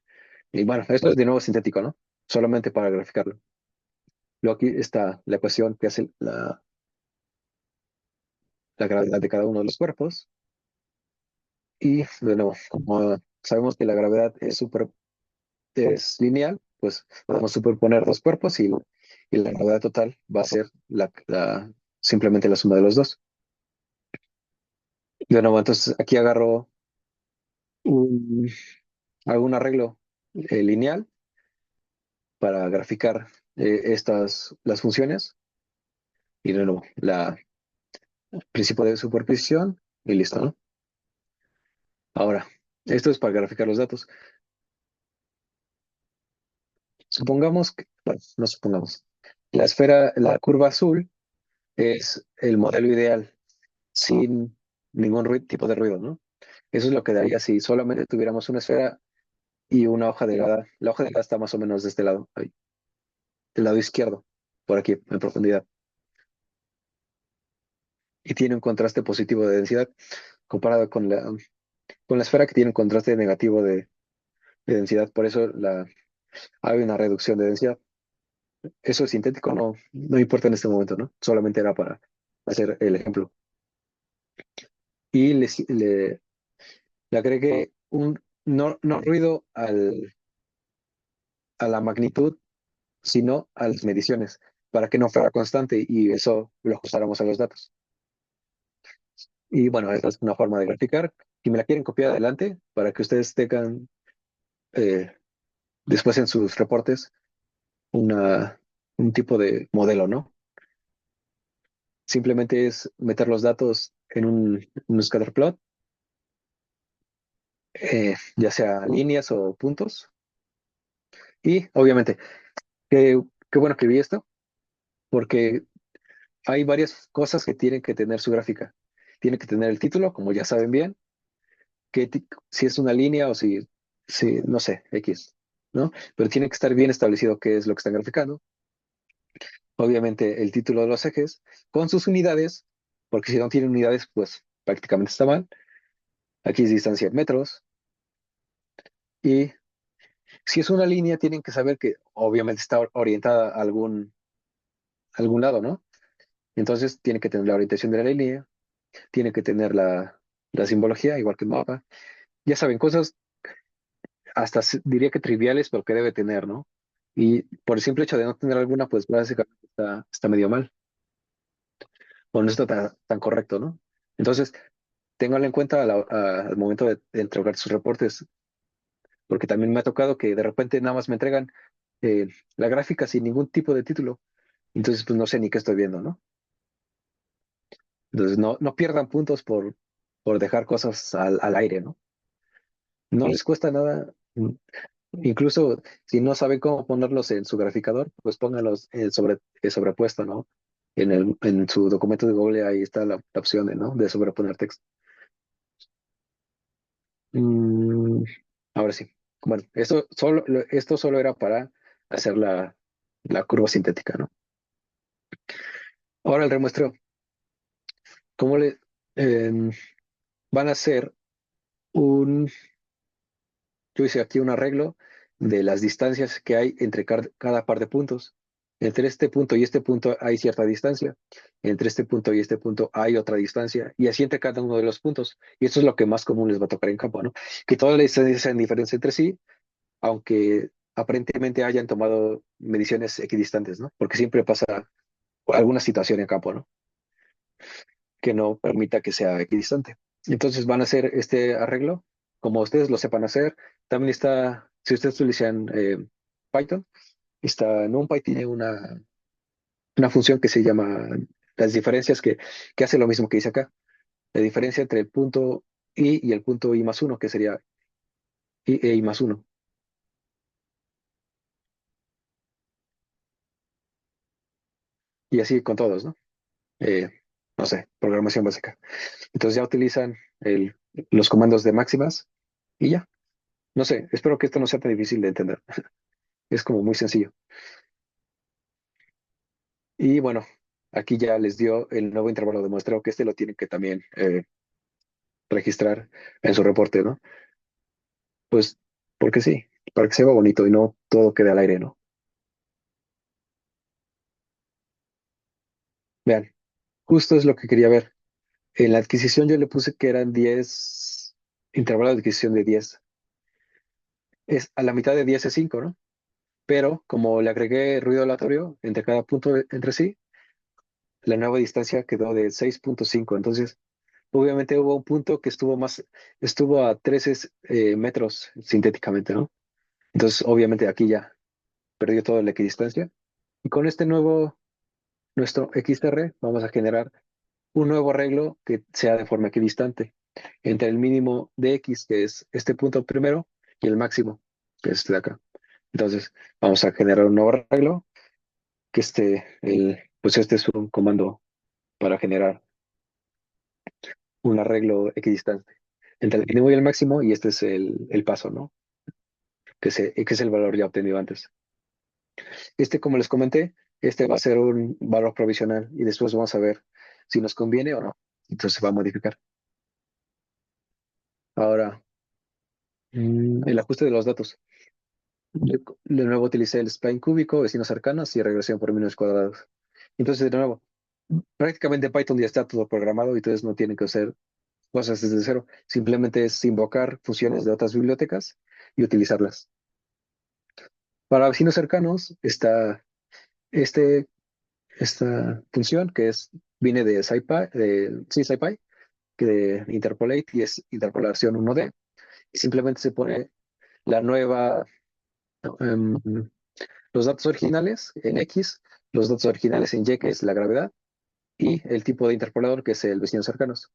Y bueno, esto es de nuevo sintético, ¿no? Solamente para graficarlo. Luego aquí está la ecuación que hace la gravedad de cada uno de los cuerpos. Y de nuevo, como sabemos que la gravedad es lineal, pues podemos superponer dos cuerpos y la gravedad total va a ser simplemente la suma de los dos. De nuevo, entonces aquí un, hago un arreglo lineal para graficar las funciones y de nuevo, principio de superposición y listo, ¿no? Ahora, esto es para graficar los datos. Supongamos que, bueno, no supongamos, la curva azul es el modelo ideal sin ningún tipo de ruido, ¿no? Eso es lo que daría si solamente tuviéramos una esfera y una hoja delgada. La hoja delgada está más o menos de este lado, ahí, del lado izquierdo, por aquí, en profundidad. Y tiene un contraste positivo de densidad comparado con la esfera que tiene un contraste negativo de densidad. Por eso hay una reducción de densidad. Eso es sintético, no importa en este momento, ¿no? Solamente era para hacer el ejemplo. Y le agregué un no ruido a la magnitud, sino a las mediciones, para que no fuera constante y eso lo ajustáramos a los datos. Y bueno, esta es una forma de graficar. Si me la quieren copiar adelante, para que ustedes tengan eh, después en sus reportes un tipo de modelo, ¿no? Simplemente es meter los datos en un scatterplot, ya sea líneas o puntos. Y obviamente, qué bueno que vi esto, porque hay varias cosas que tienen que tener su gráfica. Tiene que tener el título, como ya saben bien, si es una línea o si no sé, X, ¿no? Pero tiene que estar bien establecido qué es lo que están graficando. Obviamente el título de los ejes con sus unidades, porque si no tienen unidades, pues prácticamente está mal. Aquí es distancia en metros. Y si es una línea, tienen que saber que obviamente está orientada a algún lado, ¿no? Entonces tiene que tener la orientación de la línea, tiene que tener la simbología, igual que el mapa. Ya saben, cosas hasta diría que triviales, pero que debe tener, ¿no? Y por el simple hecho de no tener alguna, pues básicamente está medio mal, o no está tan correcto, ¿no? Entonces, ténganlo en cuenta al momento de entregar sus reportes, porque también me ha tocado que de repente nada más me entregan la gráfica sin ningún tipo de título, entonces pues no sé ni qué estoy viendo, ¿no? Entonces no pierdan puntos por dejar cosas al aire, ¿no? No les cuesta nada. Incluso si no saben cómo ponerlos en su graficador, pues pónganlos sobrepuesto, ¿no? En su documento de Google ahí está la opción ¿no? de sobreponer texto. Mm, ahora sí. Bueno, esto solo era para hacer la curva sintética, ¿no? Ahora el remuestreo. ¿Cómo le em, van a hacer un, yo hice aquí un arreglo de las distancias que hay entre cada par de puntos. Entre este punto y este punto hay cierta distancia. Entre este punto y este punto hay otra distancia. Y así entre cada uno de los puntos. Y esto es lo que más común les va a tocar en campo, ¿no? Que todas las distancias sean diferentes entre sí, aunque aparentemente hayan tomado mediciones equidistantes, ¿no? Porque siempre pasa alguna situación en campo, ¿no? Que no permita que sea equidistante. Entonces van a hacer este arreglo, como ustedes lo sepan hacer. También está, si ustedes utilizan Python, está NumPy tiene una función que se llama las diferencias que hace lo mismo que dice acá. La diferencia entre el punto i y el punto i más uno, que sería i e i más uno. Y así con todos, ¿no? Eh, no sé, programación básica. Entonces ya utilizan los comandos de máximas y ya. No sé, espero que esto no sea tan difícil de entender. Es como muy sencillo. Y bueno, aquí ya les dio el nuevo intervalo de muestreo, que este lo tienen que también registrar en su reporte, ¿no? Pues porque sí, para que se vea bonito y no todo quede al aire, ¿no? Vean, justo es lo que quería ver. En la adquisición yo le puse que eran 10, intervalo de adquisición de 10. Es, a la mitad de 10 es 5, ¿no? Pero como le agregué ruido aleatorio entre cada punto entre sí, la nueva distancia quedó de 6.5. Entonces, obviamente hubo un punto que estuvo a 13 metros sintéticamente, ¿no? Entonces, obviamente aquí ya perdió toda la equidistancia. Y con este nuestro XR, vamos a generar un nuevo arreglo que sea de forma equidistante entre el mínimo de X, que es este punto primero, y el máximo, que es este de acá. Entonces, vamos a generar un nuevo arreglo, que pues este es un comando para generar un arreglo equidistante entre el mínimo y el máximo, y este es el paso, ¿no? Que es el valor ya obtenido antes. Como les comenté, este va a ser un valor provisional y después vamos a ver si nos conviene o no. Entonces se va a modificar. Ahora, el ajuste de los datos. De nuevo utilicé el spline cúbico, vecinos cercanos y regresión por mínimos cuadrados. Entonces, de nuevo, prácticamente Python ya está todo programado y entonces no tienen que hacer cosas desde cero. Simplemente es invocar funciones de otras bibliotecas y utilizarlas. Para vecinos cercanos está este, esta función que viene de SciPy, sí, SciPy, que de interpolate y es interpolación 1D. Y simplemente se pone la nueva, em, los datos originales en X, los datos originales en Y, que es la gravedad, y el tipo de interpolador, que es el vecinos cercanos.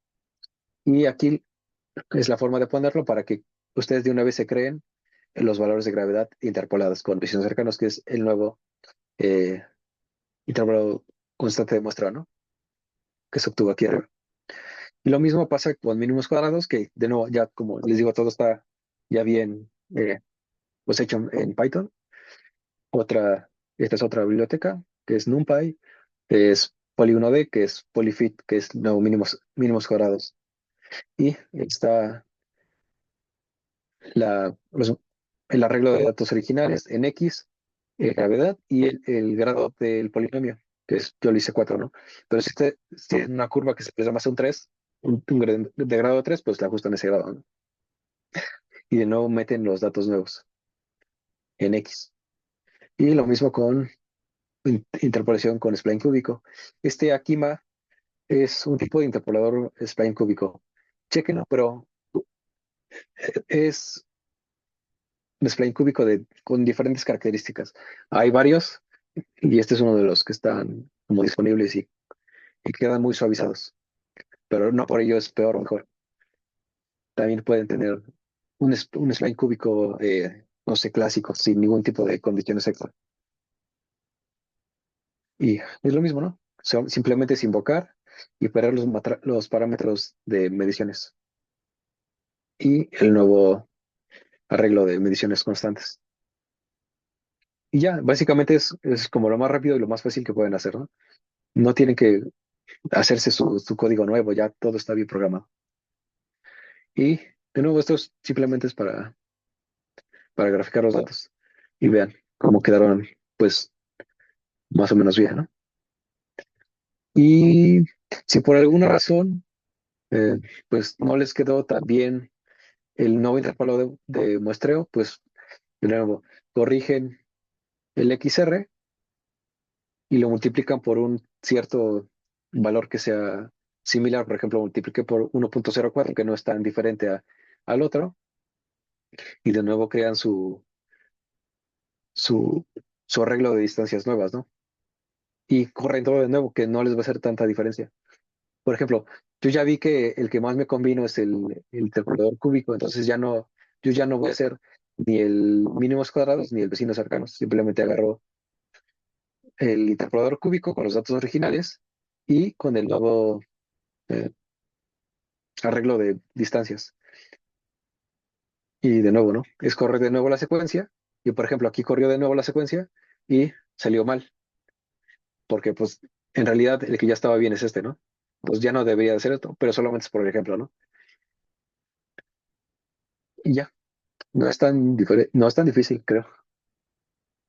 Y aquí es la forma de ponerlo para que ustedes de una vez se creen los valores de gravedad interpolados con vecinos cercanos, que es el nuevo eh, intervalo constante de muestra, ¿no? Que se obtuvo aquí arriba. Y lo mismo pasa con mínimos cuadrados, que de nuevo, ya como les digo, todo está ya bien pues hecho en Python. Esta es otra biblioteca, que es NumPy, que es Poly1D, que es Polyfit, que es nuevo mínimos cuadrados. Y está el arreglo de datos originales en X, gravedad y el grado del polinomio, yo lo hice 4, ¿no? Pero si tiene una curva que se llama un 3, de grado 3, pues la ajustan ese grado, ¿no? Y de nuevo meten los datos nuevos en X. Y lo mismo con interpolación con spline cúbico. Este Akima es un tipo de interpolador spline cúbico. Chequenlo, pero es un spline cúbico con diferentes características. Hay varios, y este es uno de los que están como disponibles y quedan muy suavizados. Pero no por ello es peor o mejor. También pueden tener un spline cúbico, no sé, clásico, sin ningún tipo de condiciones extra. Y es lo mismo, ¿no? Simplemente es invocar y operar los parámetros de mediciones y el nuevo arreglo de mediciones constantes. Y ya, básicamente es como lo más rápido y lo más fácil que pueden hacer, ¿no? No tienen que hacerse su código nuevo, ya todo está bien programado. Y de nuevo, simplemente es para graficar los datos y vean cómo quedaron, pues más o menos bien, ¿no? Y si por alguna razón, eh, pues no les quedó tan bien el nuevo intervalo de muestreo, pues de nuevo, corrigen el XR y lo multiplican por un cierto valor que sea similar. Por ejemplo, multiplique por 1.04, que no es tan diferente al otro, y de nuevo crean su, su arreglo de distancias nuevas, ¿no? Y corren todo de nuevo, que no les va a hacer tanta diferencia. Por ejemplo, yo ya vi que el que más me combino es el interpolador cúbico, entonces yo ya no voy a hacer ni el mínimos cuadrados ni el vecinos cercanos. Simplemente agarro el interpolador cúbico con los datos originales y con el nuevo eh, arreglo de distancias. Y de nuevo, ¿no? Es correr de nuevo la secuencia. Y por ejemplo, aquí corrió de nuevo la secuencia y salió mal, porque pues en realidad el que ya estaba bien es este, ¿no? Pues ya no debería de ser esto, pero solamente es por el ejemplo, ¿no? Y ya, no es tan difícil, creo.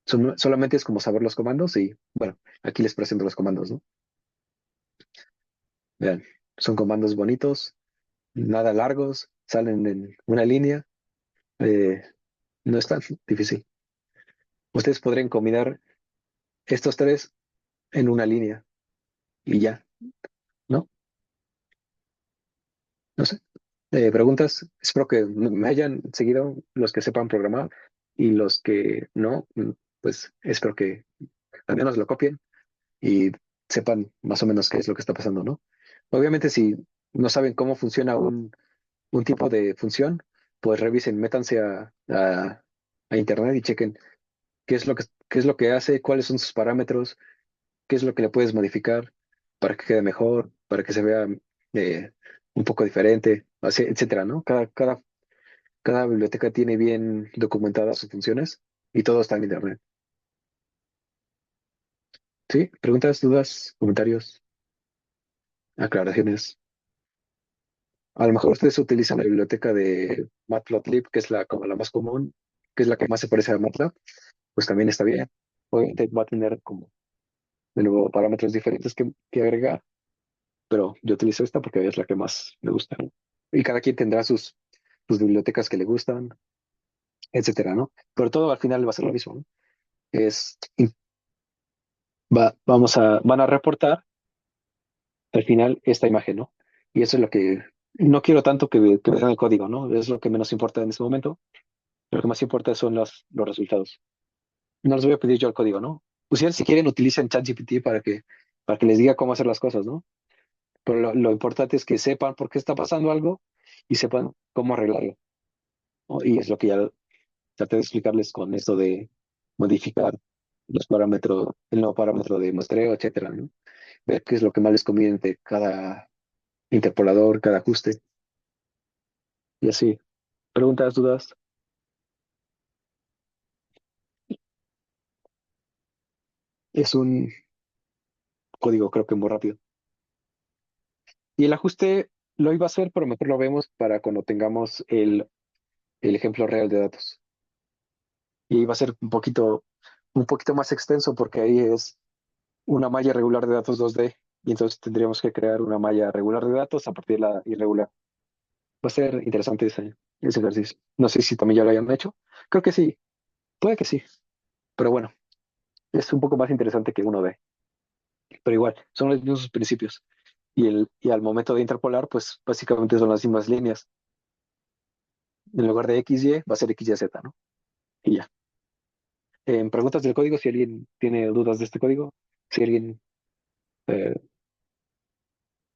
Solamente es como saber los comandos y bueno, aquí les presento los comandos, ¿no? Vean, son comandos bonitos, nada largos, salen en una línea, eh, no es tan difícil. Ustedes podrían combinar estos tres en una línea y ya, ¿no? No sé. Preguntas, espero que me hayan seguido los que sepan programar y los que no, pues espero que al menos lo copien y sepan más o menos qué es lo que está pasando, ¿no? Obviamente, si no saben cómo funciona un tipo de función, pues revisen, métanse a internet y chequen qué es lo que hace, cuáles son sus parámetros, qué es lo que le puedes modificar para que quede mejor, para que se vea eh, un poco diferente, así, etcétera, ¿no? Cada biblioteca tiene bien documentadas sus funciones y todo está en internet. ¿Sí? ¿Preguntas, dudas, comentarios, aclaraciones? A lo mejor ustedes utilizan la biblioteca de Matplotlib, que es como la más común, que es la que más se parece a MATLAB, pues también está bien. Obviamente va a tener como de nuevo parámetros diferentes que agregar, pero yo utilizo esta porque es la que más me gusta, ¿no? Y cada quien tendrá sus bibliotecas que le gustan, etcétera, ¿no? Pero todo al final va a ser lo mismo, ¿no? Es, van a reportar al final esta imagen, ¿no? Y eso es lo que no quiero tanto que vean el código, ¿no? Es lo que menos importa en este momento. Lo que más importa son los resultados. No les voy a pedir yo el código, ¿no? Ustedes si quieren utilicen ChatGPT para que les diga cómo hacer las cosas, ¿no? Pero lo importante es que sepan por qué está pasando algo y sepan cómo arreglarlo, ¿no? Y es lo que ya traté de explicarles con esto de modificar los parámetros, el nuevo parámetro de muestreo, etcétera, ¿no? Ver qué es lo que más les conviene de cada interpolador, cada ajuste y así. ¿Preguntas, dudas? Es un código creo que muy rápido. Y el ajuste lo iba a hacer, pero mejor lo vemos para cuando tengamos el ejemplo real de datos. Y iba a ser un poquito más extenso porque ahí es una malla regular de datos 2D y entonces tendríamos que crear una malla regular de datos a partir de la irregular. Va a ser interesante ese ejercicio. No sé si también ya lo hayan hecho. Creo que sí, puede que sí, pero bueno, es un poco más interesante que uno d. Pero igual, son los mismos principios. Y al momento de interpolar, pues básicamente son las mismas líneas. En lugar de X, Y, va a ser X, Y, Z, ¿no? Y ya. En preguntas del código, si alguien tiene dudas de este código, si alguien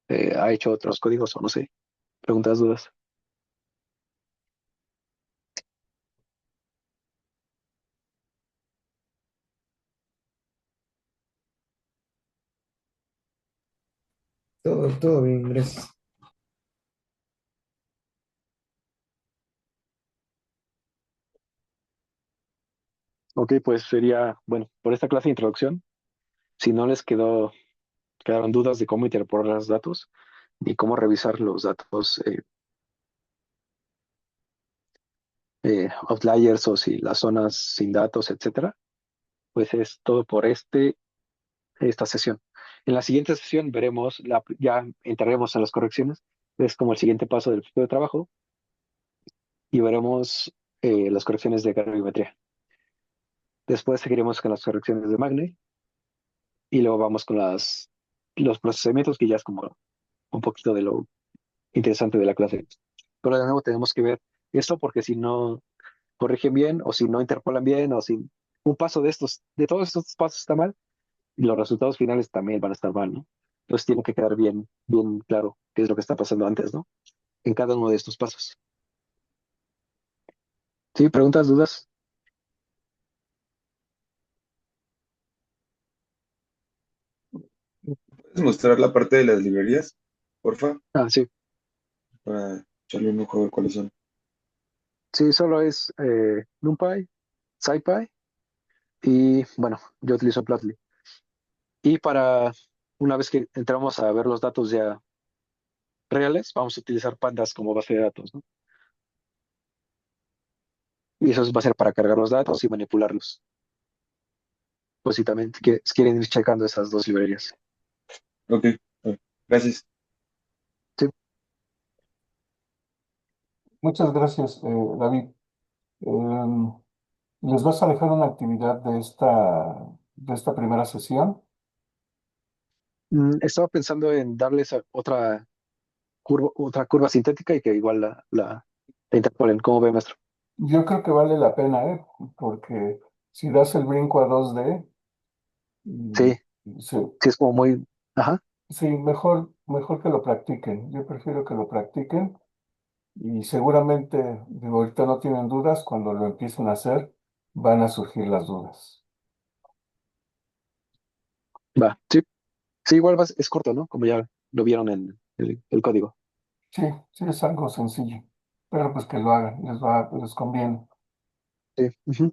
eh, ha hecho otros códigos o no sé, preguntas, dudas. Todo bien, gracias. Ok, pues sería, bueno, por esta clase de introducción, si no les quedó quedaron dudas de cómo interpretar los datos ni cómo revisar los datos outliers o si las zonas sin datos, etcétera, pues es todo por esta sesión. En la siguiente sesión veremos, ya entraremos en las correcciones, es como el siguiente paso del flujo de trabajo y veremos las correcciones de gravimetría. Después seguiremos con las correcciones de Magne y luego vamos con los procesamientos que ya es como un poquito de lo interesante de la clase. Pero de nuevo tenemos que ver esto porque si no corrigen bien o si no interpolan bien o si un paso de todos estos pasos está mal, y los resultados finales también van a estar mal, ¿no? Entonces tiene que quedar bien, bien claro qué es lo que está pasando antes, ¿no? En cada uno de estos pasos. ¿Sí? ¿Preguntas, dudas? ¿Puedes mostrar la parte de las librerías, porfa? Ah, sí. Para echarle un ojo a ver cuáles son. Sí, solo es NumPy, SciPy y, bueno, yo utilizo Plotly. Y una vez que entramos a ver los datos ya reales, vamos a utilizar Pandas como base de datos, ¿no? Y eso va a ser para cargar los datos y manipularlos. Pues sí, también quieren ir checando esas dos librerías. Ok, gracias. Sí. Muchas gracias, David. Em, ¿Les vas a dejar una actividad de esta primera sesión? Estaba pensando en darles otra curva sintética y que igual la interpolen. ¿Cómo ve, maestro? Yo creo que vale la pena, ¿eh? Porque si das el brinco a 2D, mm, Sí, sí, sí es como muy... Ajá, sí, mejor que lo practiquen. Yo prefiero que lo practiquen y seguramente, digo, ahorita no tienen dudas, cuando lo empiecen a hacer, van a surgir las dudas. va. Sí, sí, igual es corto, ¿no? Como ya lo vieron en el código. Sí, sí, es algo sencillo, pero pues que lo hagan, les conviene. Sí. Ujú.